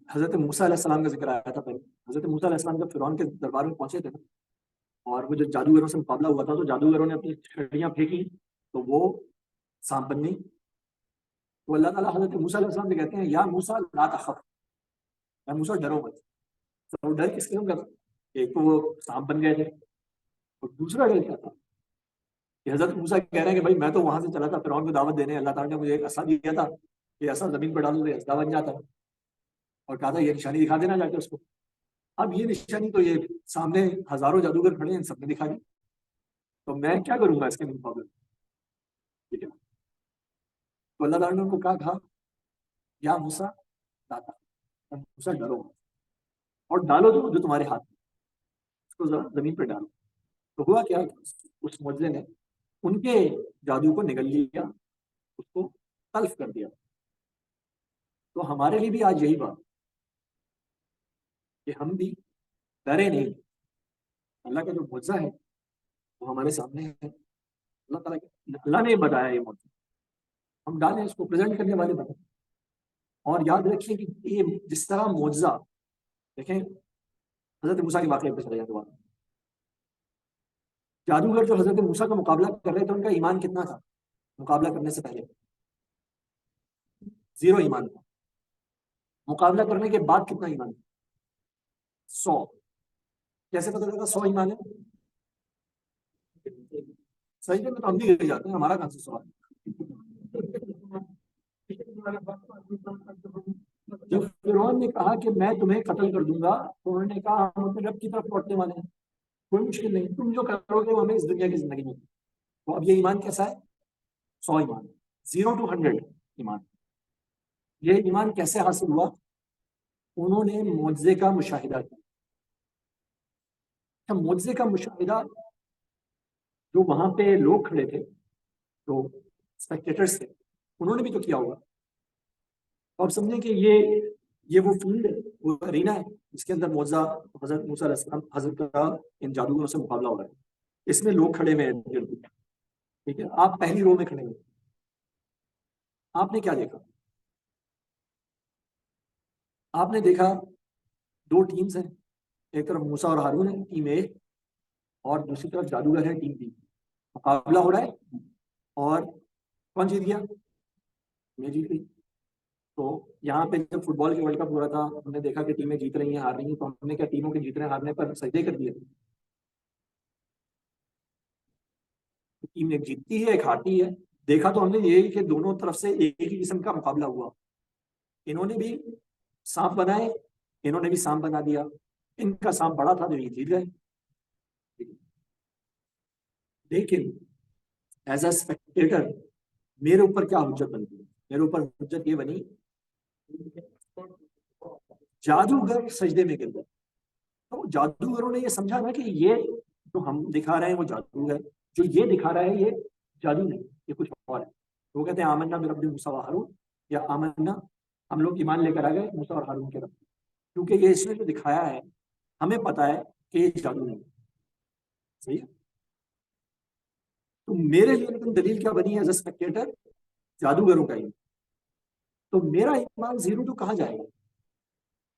حضرت موسیٰ علیہ السلام کا ذکر آیا تھا پہلے. حضرت موسیٰ علیہ السلام جب فرعون کے دربار میں پہنچے تھے نا، اور وہ جو جادوگروں سے مقابلہ ہوا تھا، تو جادوگروں نے اپنی چھڑیاں پھینکی تو وہ سانپ بن گئی. تو اللہ تعالیٰ حضرت موسیٰ علیہ السلام سے کہتے ہیں یا موسیٰ لا تخف، یا موسیٰ ڈرو مت. تو ڈر کس قسم کا تھا؟ ایک تو وہ سانپ بن گئے تھے، اور دوسرا ڈر کیا تھا کہ حضرت موسیٰ کہہ رہے ہیں کہ بھائی میں تو وہاں سے چلا تھا فرعون کو دعوت دینے، اللہ تعالیٰ نے مجھے ایک عصا دیا تھا کہ عصا زمین پر ڈالوں تو عصا بن جاتا، اور کہا تھا یہ نشانی دکھا دینا جا کے اس کو. اب یہ نشانی تو یہ سامنے ہزاروں جادوگر کھڑے ہیں، سب نے دکھا دی، تو میں کیا کروں گا اس کے مقابلے؟ ٹھیک ہے. تو اللہ تعالیٰ نے ان کو کہا یا موسیٰ داتا، موسیٰ ڈرو اور ڈالو جو تمہارے ہاتھ میں، اس کو زمین پہ ڈالو. تو ہوا کیا، اس معجزے نے ان کے جادو کو نگل لیا، اس کو تلف کر دیا. تو ہمارے لیے بھی آج یہی بات کہ ہم بھی ڈرے نہیں. اللہ کا جو معجزہ ہے وہ ہمارے سامنے ہے. اللہ نے بتایا یہ معجزہ، ہم ڈالیں اس کو پریزنٹ کرنے والے بتائیں. اور یاد رکھیں کہ یہ جس طرح معجزہ، دیکھیں حضرت موسیٰ کے واقعے پہ چلے جاتے بعد، جادوگر جو حضرت موسیٰ کا مقابلہ کر رہے تھے ان کا ایمان کتنا تھا مقابلہ کرنے سے پہلے؟ 0 ایمان تھا. مقابلہ کرنے کے بعد کتنا ایمان تھا؟ 100. کیسے پتہ چلتا 100 ایمان ہے؟ صحیح میں تو ہم بھی گر جاتے ہیں، ہمارا کہاں سے سوال. جب فرعون نے کہا کہ میں تمہیں قتل کر دوں گا تو انہوں نے کہا ہم اپنے رب کی طرف لوٹنے والے ہیں، کوئی مشکل نہیں، تم جو کرو گے وہ ہمیں اس دنیا کی زندگی میں. تو اب یہ ایمان کیسا ہے؟ 100 ایمان، 0 to 100 ایمان. یہ ایمان کیسے حاصل ہوا؟ انہوں نے معجزے کا مشاہدہ کیا. معجزے کا مشاہدہ، جو وہاں پہ لوگ کھڑے تھے، جو اسپیکٹیٹرز تھے، انہوں نے بھی تو کیا ہوگا. تو آپ سمجھیں کہ یہ وہ فیلڈ ہے، وہ ارینا ہے جس کے اندر معجزہ حضرت موسیٰ علیہ السلام حضرت کا ان جادوگروں سے مقابلہ ہو رہا ہے. اس میں لوگ کھڑے ہوئے ہیں، ٹھیک ہے. آپ پہلی رو میں کھڑے ہوئے، آپ نے کیا دیکھا؟ آپ نے دیکھا 2 ٹیمز ہیں، ایک طرف موسیٰ اور ہارون ہے ٹیم اے، اور دوسری طرف جادوگر ہے ٹیم بی. مقابلہ ہو رہا ہے اور کون جیت گیا؟ میں جیت گئی. تو یہاں پہ جب فٹ بال کے ورلڈ کپ ہو رہا تھا ہم نے دیکھا کہ ٹیمیں جیت رہی ہیں، ہار رہی ہیں، تو ہم نے کیا ٹیموں کے جیتنے ہارنے پر سجدے کر دیے؟ ٹیم ایک جیتتی ہے ایک ہارتی ہے. دیکھا تو ہم نے یہی کہ دونوں طرف سے ایک ہی قسم کا مقابلہ ہوا. انہوں نے بھی سانپ بنائے، انہوں نے بھی سانپ بنا دیا. ان کا سانپ بڑا تھا تو یہ جیت گئے. لیکن ایز اے اسپیکٹیٹر میرے اوپر کیا حجت بنتی ہے؟ میرے اوپر حجت یہ بنی، جادوگر سجدے میں گر گئے. تو جادوگروں نے یہ سمجھا نا کہ یہ جو ہم دکھا رہے ہیں وہ جادو ہے، جو یہ دکھا رہا ہے یہ جادو نہیں، یہ کچھ اور ہے. وہ کہتے ہیں آمنا برب موسیٰ و ہارون، یا آمنا، ہم لوگ ایمان لے کر آ گئے موسیٰ اور ہارون کے رب، کیونکہ یہ اس نے جو دکھایا ہے ہمیں پتا ہے کہ یہ جادو نہیں. صحیح ہے. تو میرے لیے لیکن دلیل کیا بنی ایز اے اسپیکٹیٹر؟ جادوگروں کا ایمان. تو میرا ایمان 0 تو کہاں جائے گا؟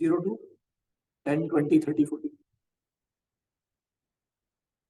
0 to 10, 20, 30, 40।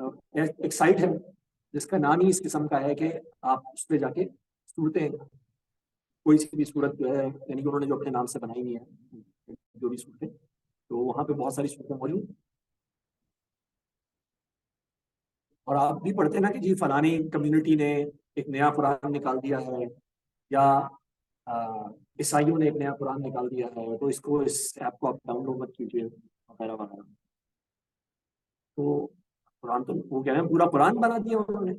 ایک سائٹ ہے جس کا نام ہی اس قسم کا ہے کہ آپ اس پہ جا کے صورتیں کوئی سی بھی صورت جو ہے یعنی کہ انہوں نے جو اپنے نام سے بنائی ہوئی ہیں جو بھی صورتیں تو وہاں پہ بہت ساری صورتیں موجود ہیں. اور آپ بھی پڑھتے ہیں نا کہ جی فلانی کمیونٹی نے ایک نیا قرآن نکال دیا ہے یا عیسائیوں نے ایک نیا قرآن نکال دیا ہے تو اس کو اس ایپ کو آپ ڈاؤن لوڈ مت کیجیے وغیرہ وغیرہ. تو قرآن تو وہ کہہ رہے ہیں پورا قرآن بنا دیا انہوں نے.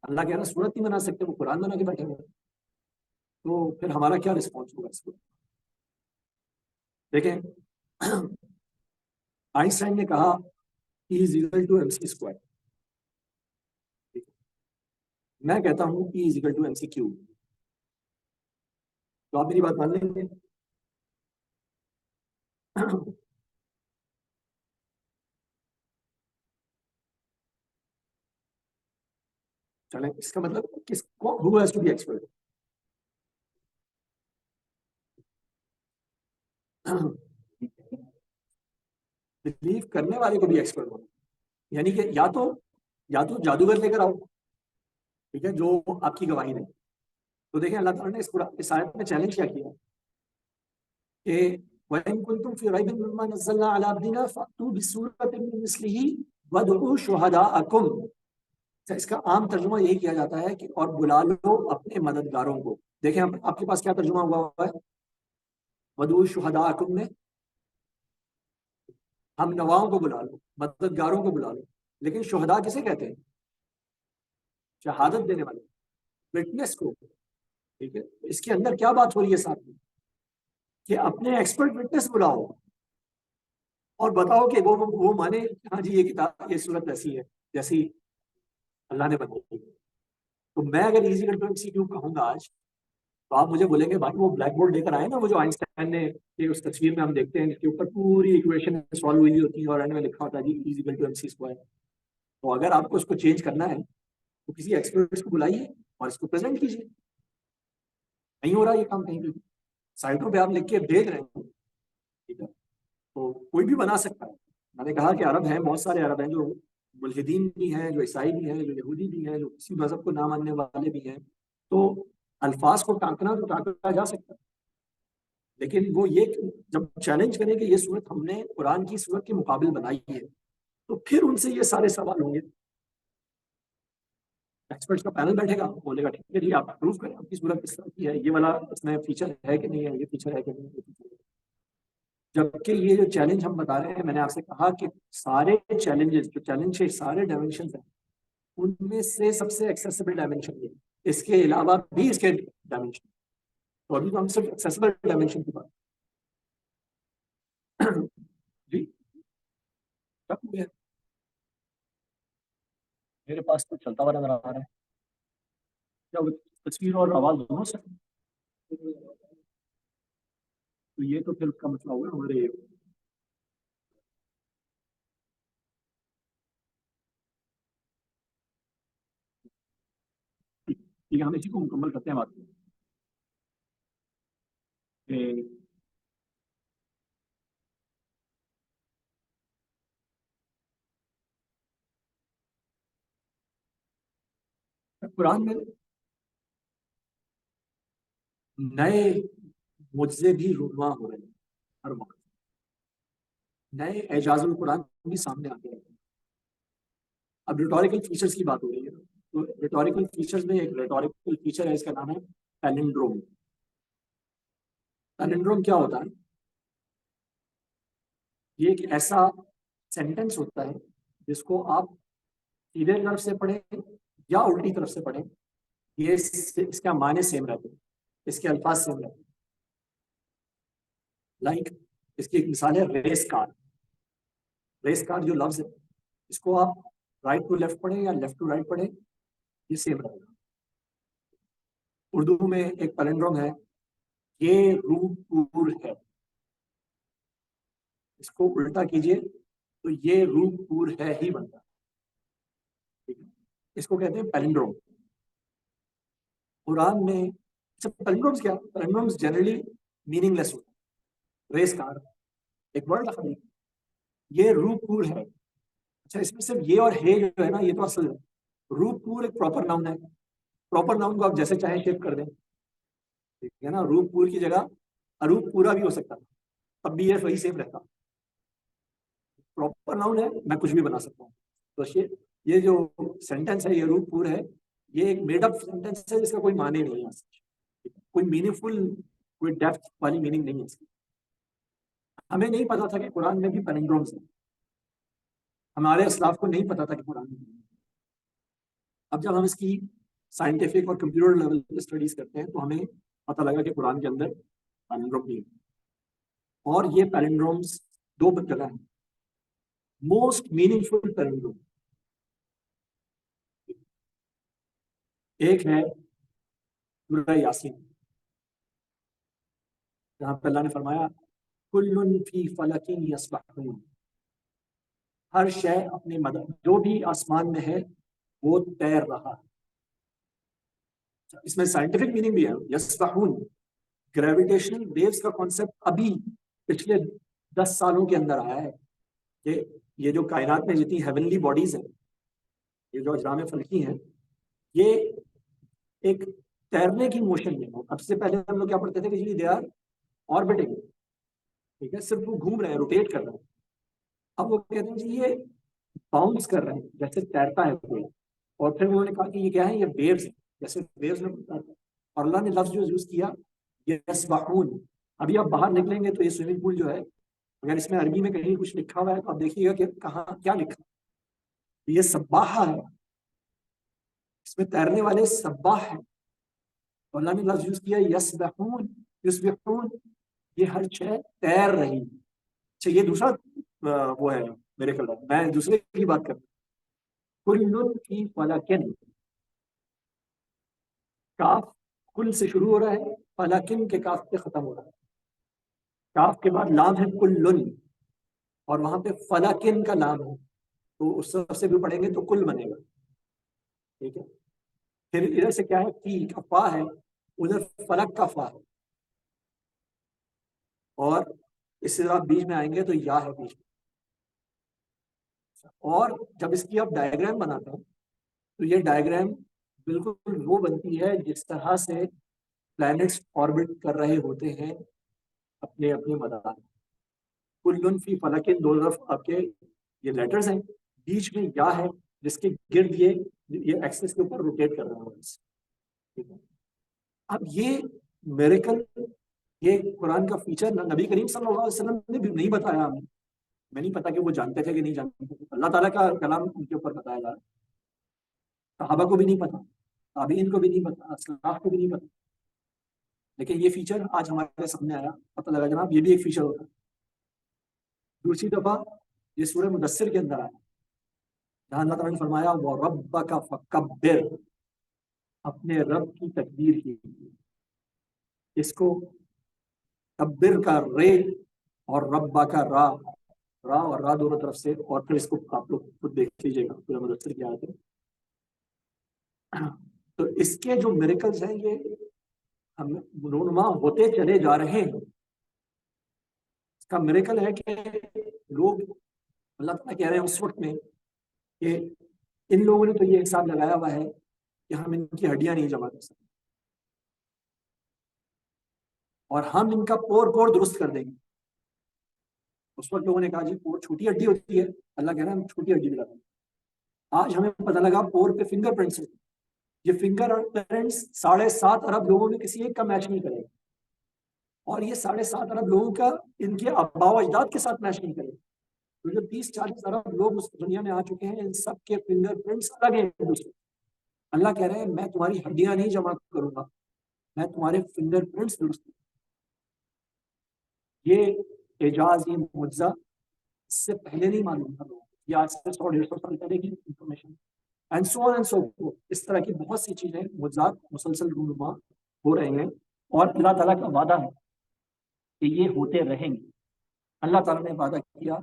اللہ کہہ رہا ہے صورت نہیں بنا سکتے وہ قرآن بنا کے بیٹھے ہوئے. تو پھر ہمارا کیا رسپانس ہوگا اس کو؟ دیکھیں آئنسٹائن نے کہا E is equal to MC square. میں کہتا ہوں E is equal to MC cube. تو آپ میری بات مان لیں گے؟ چلیں اس کا مطلب کس کو who has to be expert؟ Blue کرنے والے کو بھی ایکسپرٹ ہونا. یعنی کہ یا تو جادوگر لے کر آؤ ٹھیک ہے جو آپ کی گواہی دے. تو دیکھیں اللہ تعالیٰ نے اس آیت میں چیلنج کیا کیا کہ وَإِن كُنتُمْ فِي رَيْبٍ مِّمَّا نَزَّلْنَا عَلَىٰ عَبْدِنَا فَأْتُوا بِسُورَةٍ مِّن مِّثْلِهِ وَادْعُوا شُهَدَاءَكُمْ. اس کا عام ترجمہ یہی کیا جاتا ہے کہ اور بلا لو اپنے مددگاروں کو. دیکھیں آپ کے پاس کیا ترجمہ ہوا ہے وَادْعُوا شُهَدَاءَكُمْ میں ہم نواؤں کو بلا لو مددگاروں کو بلا لو. لیکن شہداء کسے کہتے ہیں؟ شہادت دینے والے وٹنس کو. ٹھیک ہے اس کے اندر کیا بات ہو رہی ہے ساتھ میں کہ اپنے ایکسپرٹ وٹنس بلاؤ اور بتاؤ کہ وہ مانے ہاں جی یہ کتاب یہ صورت ایسی ہے جیسی اللہ نے بتائی. تو میں اگر ایزی کنٹرول سی کیوں کہوں گا آج تو آپ مجھے بولیں گے بھائی وہ بلیک بورڈ لے کر آئے نا وہ جو آئنسٹائن نے یہ اس تصویر میں ہم دیکھتے ہیں کہ اوپر پوری ایکویشن سالو ہوئی ہوتی ہے اور اینڈ میں لکھا ہوتا ہے جی ایزی کنٹرول سی اسکوائر. تو اگر آپ کو اس کو چینج کرنا ہے تو کسی ایکسپرٹ کو بلائیے اور اس کو پریزنٹ کیجیے. نہیں ہو رہا یہ کام کہیں بھی سائٹوں پہ آپ لکھ کے بھیج رہے ہیں ٹھیک ہے تو کوئی بھی بنا سکتا ہے. میں نے کہا کہ عرب ہیں بہت سارے عرب ہیں جو ملحدین بھی ہیں جو عیسائی بھی ہیں جو یہودی بھی ہیں جو کسی مذہب کو نہ ماننے والے بھی ہیں. تو الفاظ کو ٹانکنا تو ٹانکا جا سکتا ہے لیکن وہ یہ جب چیلنج کریں کہ یہ صورت ہم نے قرآن کی صورت کے مقابل بنائی ہے تو پھر ان سے یہ سارے سوال ہوں گے. ایکسپرٹس کا پینل بیٹھے گا بولے گا ٹھیک ہے جی آپ پروف کریں آپ کی صورت کس طرح کی ہے یہ والا اس میں فیچر ہے کہ نہیں ہے یہ فیچر ہے کہ نہیں ہے. جبکہ یہ جو چیلنج ہم بتا رہے ہیں میں نے آپ سے کہا کہ سارے چیلنجز جو چیلنج ہے سارے ڈائمینشنز ہیں ان میں سے سب سے ایکسیسیبل ڈائمینشن یہ اس کے علاوہ بھی اس کے ڈائمینشن. تو ابھی تو ہم صرف ایکسیسیبل ڈائمینشن کی بات جی کب ہوئے میرے پاس تو چلتا ہوا نظر آ رہا ہے کیا تصویر اور آواز دونوں سے تو یہ تو پھر اس کا مسئلہ ہوگا ہمارے ٹھیک ہے ہم اسی کو مکمل کرتے ہیں بات کہ قرآن میں نئے معجزے بھی رونما ہو رہے ہیں ہر وقت. نئے اعجاز القرآن بھی سامنے آتے ہیں. اب ریٹوریکل فیچرز کی بات ہو رہی ہے تو ریٹوریکل فیچرز میں ایک ریٹوریکل فیچر ہے اس کا نام ہے پیلنڈروم. پیلنڈروم کیا ہوتا ہے؟ یہ ایک ایسا سینٹینس ہوتا ہے جس کو آپ سیدھے طرف سے پڑھیں یا الٹی طرف سے پڑھیں یہ اس کا معنی سیم رہتے ہیں اس کے الفاظ سیم رہتے ہیں. لائک اس کی ایک مثال ہے ریس کار. ریس کار جو لفظ ہے اس کو آپ رائٹ ٹو لیفٹ پڑھیں یا لیفٹ ٹو رائٹ پڑھیں یہ سیم رہے گا. اردو میں ایک پیلنڈروم ہے یہ روح پور ہے اس کو الٹا کیجئے تو یہ روح پور ہے ہی بنتا ہے. اس کو کہتے ہیں پیلنڈروم. قرآن میں پیلنڈرومز کیا پیلنڈرومز جنرلی میننگ لیس ہوتا ہے. ریس کار ایک ورڈ لکھا یہ روح پور ہے اچھا اس میں صرف یہ اور ہے جو ہے نا یہ تو اصل ہے. روپ پور ایک پراپر ناؤن ہے. پراپر ناؤن کو آپ جیسے چاہیں شیپ کر دیں, ٹھیک ہے نا. روپ پور کی جگہ اروپ پورا بھی ہو سکتا, تب بھی یہ وہی سیم رہتا. پراپر ناؤن ہے, میں کچھ بھی بنا سکتا ہوں. تو یہ جو سینٹینس ہے یہ روپ پور ہے, یہ ایک میڈ اپ سینٹینس ہے جس کا کوئی معنی نہیں ہے, کوئی میننگ فل کوئی ڈیپتھ والی میننگ نہیں ہے اس کی. ہمیں نہیں پتا تھا کہ قرآن میں بھی پیلنڈرومز ہیں, ہمارے اسلاف کو نہیں پتا تھا کہ قرآن میں. اب جب ہم اس کی سائنٹیفک اور کمپیوٹر لیول پہ اسٹڈیز کرتے ہیں تو ہمیں پتہ لگا کہ قرآن کے اندر پیلنڈروم نہیں ہے. اور یہ پیلنڈرومز دو جگہ ہیں. موسٹ میننگ فل پیلنڈروم ایک ہے سورہ یاسین, جہاں پہ اللہ نے فرمایا کل فی فلک یسبحون, ہر شے اپنی مدد, جو بھی آسمان میں ہے وہ تیر رہا. اس میں سائنٹیفک میننگ بھی ہے. یسبحون گریویٹیشنل ویوز کا کانسیپٹ ابھی پچھلے 10 سالوں کے اندر آیا ہے کہ یہ جو کائنات میں جتنی ہیونلی باڈیز ہیں, یہ جو اجرام فلکی ہیں, یہ ایک تیرنے کی موشن میں ہو. اب سے پہلے ہم لوگ کیا پڑھتے تھے کہ جی دے آر آربٹنگ, ٹھیک ہے, صرف وہ گھوم رہے ہیں, روٹیٹ کر رہے ہیں. اب وہ کہتے ہیں جی یہ باؤنس کر رہے ہیں جیسے تیرتا ہے کوئی. اور پھر انہوں نے کہا کہ یہ کیا ہے, یہ ویوز ہیں جیسے ویوز میں. اور اللہ نے لفظ جو یوز کیا یسبحون. ابھی آپ باہر نکلیں گے تو یہ سوئمنگ پول جو ہے, اگر اس میں عربی میں کہیں کچھ لکھا ہوا ہے تو آپ دیکھیے گا کہ کہاں کیا لکھا ہے. یہ سباحہ ہے, اس میں تیرنے والے سباح ہیں. اللہ نے لفظ یوز کیا یسبحون. یسبحون یہ ہر شے تیر رہی. اچھا یہ دوسرا وہ ہے میرے خیال میں دوسرے کی بات کرتا ہوں. کل فی فلکن, کاف کل سے شروع ہو رہا ہے, فلکن کے کاف پہ ختم ہو رہا ہے. کاف کے بعد لام ہے کلن, اور وہاں پہ فلکن کا لام ہے, تو اس طرف سے بھی پڑھیں گے تو کل بنے گا. ٹھیک ہے, پھر ادھر سے کیا ہے, فی کا فا ہے, ادھر فلک کا فا ہے, اور اس سے آپ بیچ میں آئیں گے تو یا ہے بیچ میں. اور جب اس کی آپ ڈائیگرام بناتے ہیں تو یہ ڈائیگرام بالکل وہ بنتی ہے جس طرح سے پلانٹس آربٹ کر رہے ہوتے ہیں اپنے اپنے مدار. کل فی فلکن, دو طرف آپ کے یہ لیٹرز ہیں, بیچ میں یا ہے جس کے گرد یہ ایکسس کے اوپر روٹیٹ کر رہا ہے. اب یہ میریکل, یہ قرآن کا فیچر نبی کریم صلی اللہ علیہ وسلم نے بھی نہیں بتایا ہمیں. میں نہیں پتا کہ وہ جانتے تھے کہ نہیں جانتے تھے, اللہ تعالیٰ کا کلام ان کے اوپر بتایا جا رہا ہے. صحابہ کو بھی نہیں پتا, تابعین کو بھی نہیں پتا, اسلاف کو بھی نہیں پتا, لیکن یہ فیچر آج ہمارے سامنے آیا, پتہ لگا جناب یہ بھی ایک فیچر ہوتا ہے. دوسری دفعہ یہ سورہ مدثر کے اندر آیا, جہاں اللہ تعالیٰ نے فرمایا وَرَبَّكَ فَكَبِّرْ, اپنے رب کی تکبیر کی. اس کو کبر کا رے اور ربا کا را, را اور را دونوں طرف سے, اور پھر اس کو آپ لوگ خود دیکھ لیجیے گا پورا مدثر کی آیت ہے. تو اس کے جو میریکلز ہیں یہ ہم رونما ہوتے چلے جا رہے ہیں. اس کا میریکل ہے کہ لوگ اللہ تعالیٰ کہہ رہے ہیں اس وقت میں کہ ان لوگوں نے تو یہ حساب لگایا ہوا ہے کہ ہم ان کی ہڈیاں نہیں جمع کر سکتے, اور ہم ان کا پور درست کر دیں گے. اس وقت لوگوں نے کہا جی پور چھوٹی ہڈی ہوتی ہے, اللہ کہہ رہے ہیں ہم چھوٹی ہڈی دلاتے ہیں. آج ہمیں پتہ لگا پور پہ فنگر پرنٹس ہوتے ہیں. یہ فنگر پرنٹس 7.5 ارب لوگوں میں کسی ایک کا میچ نہیں کرے گا, اور یہ 7.5 ارب لوگوں کا ان کے آباء و اجداد کے ساتھ میچ نہیں کرے گا. تو جو 30-40 ارب لوگ اس دنیا میں آ چکے ہیں, ان سب کے فنگر پرنٹس الگ ہیں. اللہ کہہ رہے ہیں میں تمہاری ہڈیاں نہیں جمع کروں گا, میں تمہارے فنگر پرنٹس درست کروں. یہ اعجاز, یہ معجزہ اس سے پہلے نہیں معلوم تھا لوگوں کو. یہ آج سے 100-150 سال پہلے کی information. And so on and so forth, اس طرح کی بہت سی چیزیں معجزات مسلسل رونما ہو رہے ہیں, اور اللہ تعالیٰ کا وعدہ ہے کہ یہ ہوتے رہیں گے. اللہ تعالیٰ نے وعدہ کیا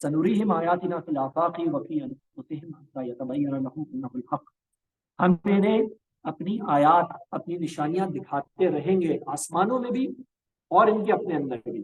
سنریہم آیاتنا فی الآفاق وفی انفسہم حتی یتبین لہم انہ الحق, ہم انہیں اپنی آیات, اپنی نشانیاں دکھاتے رہیں گے آسمانوں میں بھی اور ان کے اپنے اندر بھی.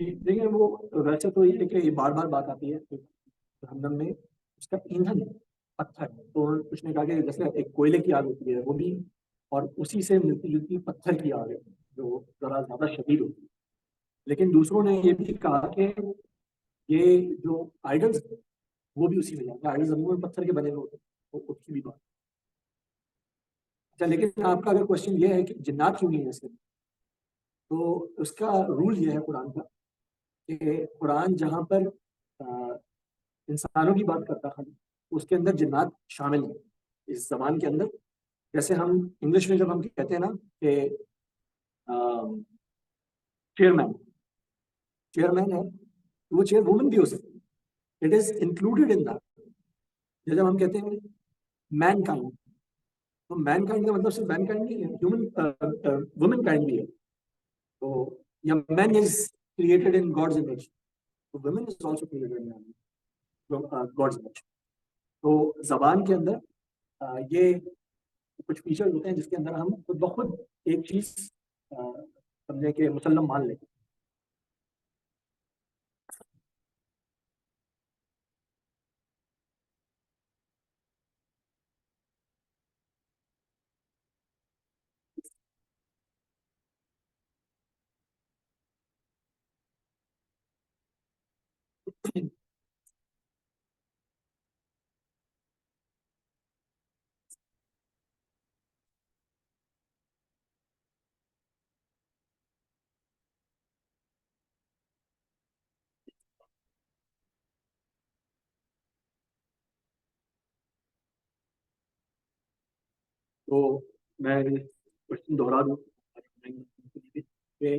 دیکھیں وہ ویسے تو یہ ہے کہ یہ بار بار بات آتی ہے کہ جہنم میں اس کا ایندھن پتھر ہے، تو کچھ نے کہا کہ جیسے ایک کوئلے کی آگ ہوتی ہے وہ بھی، اور اسی سے ملتی جلتی پتھر کی آگ ہے جو ذرا زیادہ شدید ہوتی ہے. لیکن دوسروں نے یہ بھی کہا کہ یہ جو آئیڈلس وہ بھی اسی میں جاتے ہیں، آئیڈل زمین میں پتھر کے بنے ہوئے ہوتے ہیں، تو اس کی بھی بات. اچھا، لیکن آپ کا اگر کوشچن یہ ہے کہ جنات کیوں نہیں ہے اس میں، تو اس کا رول یہ ہے قرآن کا کہ قرآن جہاں پر انسانوں کی بات کرتا ہے اس کے اندر جنات شامل ہیں اس زبان کے اندر. جیسے ہم انگلش میں جب ہم کہتے ہیں نا کہ چیئرمین چیئرمین ہے تو وہ چیئر وومن بھی ہو سکتی ہے، it is included in that. جب ہم کہتے ہیں مین کائنڈ، تو مین کائنڈ کا مطلب صرف مین کائنڈ نہیں ہے، ہیومن وومن کائنڈ بھی ہے. تو یا man is created in God's image, تو woman is also created in God's image. تو زبان کے اندر یہ کچھ فیچر ہوتے ہیں جس کے اندر ہم خود بخود ایک چیز سمجھیں کہ مسلم مان لیں. تو میں کوشچن دوہرا دوں کہ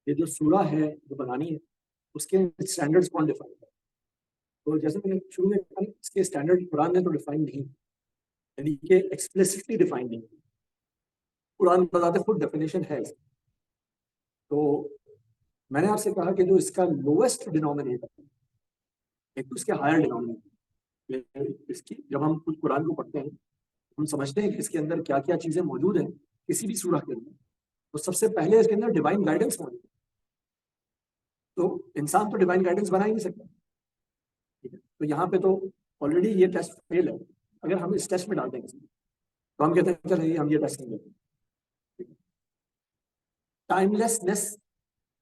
یہ جو سورہ ہے جو بنانی ہے اس کے اسٹینڈرڈس کون ڈیفائن کرے. تو جیسے میں نے شروع میں کہا اس کے اسٹینڈرڈ قرآن نے تو ڈیفائن نہیں، یعنی کہ ایکسپلیسٹلی ڈیفائن نہیں. قرآن بذات خود ڈیفینیشن ہے اس کی. تو میں نے آپ سے کہا کہ جو اس کا لوئسٹ ڈینومینیٹر ایک تو اس کے ہائر ڈینومینیٹر اس کی، جب ہم خود قرآن کو پڑھتے ہیں ہم سمجھتے ہیں کہ اس کے اندر کیا کیا چیزیں موجود ہیں کسی بھی سورہ کے اندر. تو سب سے پہلے اس کے اندر ڈیوائن گائیڈنس موجود ہے. تو انسان تو ڈیوائن گائیڈنس بنا ہی نہیں سکتا. ٹھیک ہے، تو یہاں پہ تو آلریڈی یہ ٹیسٹ فیل ہے. اگر ہم اس ٹیسٹ میں ڈالتے ہیں کسی تو ہم کہتے ہیں چلیں ہم یہ ٹیسٹ نہیں لیتے. ٹائم لیسنس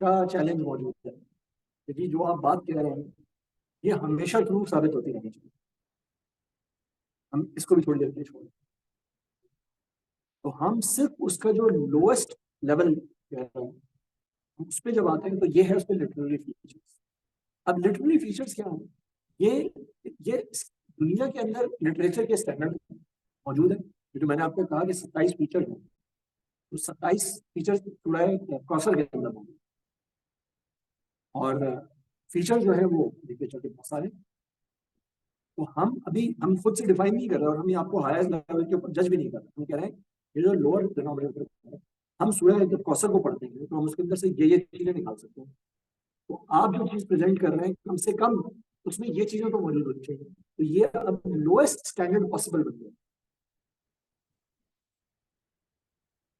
کا چیلنج موجود ہے کہ جو آپ بات کہہ رہے ہیں یہ ہمیشہ ٹرو ثابت ہوتی رہنی چاہیے. ہم اس کو بھی تھوڑی دیر کے لیے چھوڑیں. تو ہم صرف اس کا جو لوئسٹ لیول اس پہ جب آتے ہیں تو یہ ہے اس پہ لٹرری فیچرس. اب لٹرری فیچرس کیا ہیں؟ یہ دنیا کے اندر لٹریچر کے اسٹینڈرڈ موجود ہے. جو میں نے آپ کو کہا کہ 27 فیچر ہیں، تو 27 فیچر سورہ کوثر کے اندر موجود ہیں. اور فیچر جو ہے وہ لٹریچر کے بہت سارے. تو ہم خود سے ڈیفائن نہیں کر رہے اور ہم آپ کو ہائر لیول کے اوپر جج بھی نہیں کر رہے. ہم کہہ رہے ہیں یہ جو لوور ڈینومینیٹر ہے، ہم سورہ جب کوثر کو پڑھتے ہیں تو ہم اس کے اندر سے یہ چیزیں نکال سکتے ہیں. تو آپ جو چیز پریزنٹ کر رہے ہیں کم سے کم اس میں یہ چیزیں تو موجود ہونی چاہیے. تو یہ اب لوئسٹ اسٹینڈرڈ پاسبل بن گیا.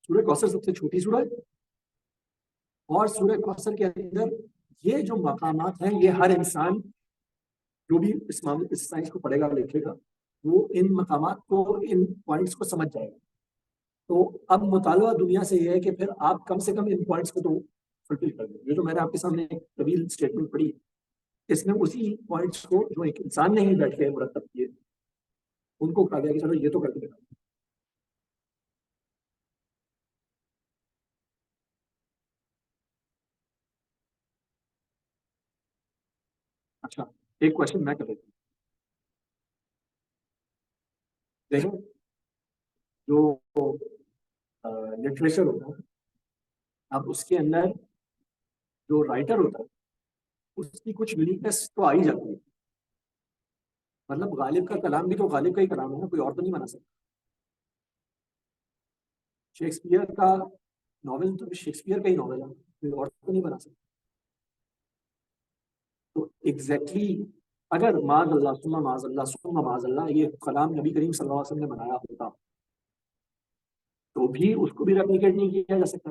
سورہ کوثر سب سے چھوٹی سورہ ہے اور سورہ کوثر کے اندر یہ جو مقامات ہیں یہ ہر انسان جو بھی اس سائنس کو پڑھے گا لکھے گا وہ ان مقامات کو ان پوائنٹس کو سمجھ جائے گا. تو اب مطالبہ دنیا سے یہ ہے کہ پھر آپ کم سے کم ان پوائنٹس کو تو فلفل کر دیں. یہ جو میں نے آپ کے سامنے ایک طویل اسٹیٹمنٹ پڑھی اس میں اسی پوائنٹس کو جو ایک انسان نے ہی بیٹھ کے مرتب کیے ان کو کہا گیا کہ چلو یہ تو کر کے دکھاؤ. اچھا، ایک کوشچن میں کر دیتا ہوں. دیکھیں جو لٹریچر ہوتا ہے اب اس کے اندر جو رائٹر ہوتا ہے اس کی کچھ یونیکنس تو آ ہی جاتی ہے. مطلب غالب کا کلام بھی تو غالب کا ہی کلام ہے نا، کوئی اور تو نہیں بنا سکتا. شیکسپیئر کا ناول تو شیکسپیئر کا ہی ناول ہے، کوئی اور تو نہیں بنا سکتا. تو ایگزیکٹلی اگر معاذ اللہ ثم معاذ اللہ ثم معاذ اللہ یہ کلام نبی کریم صلی اللہ علیہ وسلم نے بنایا ہوتا تو بھی اس کو بھی ریپلیکیٹ نہیں کیا جا سکتا.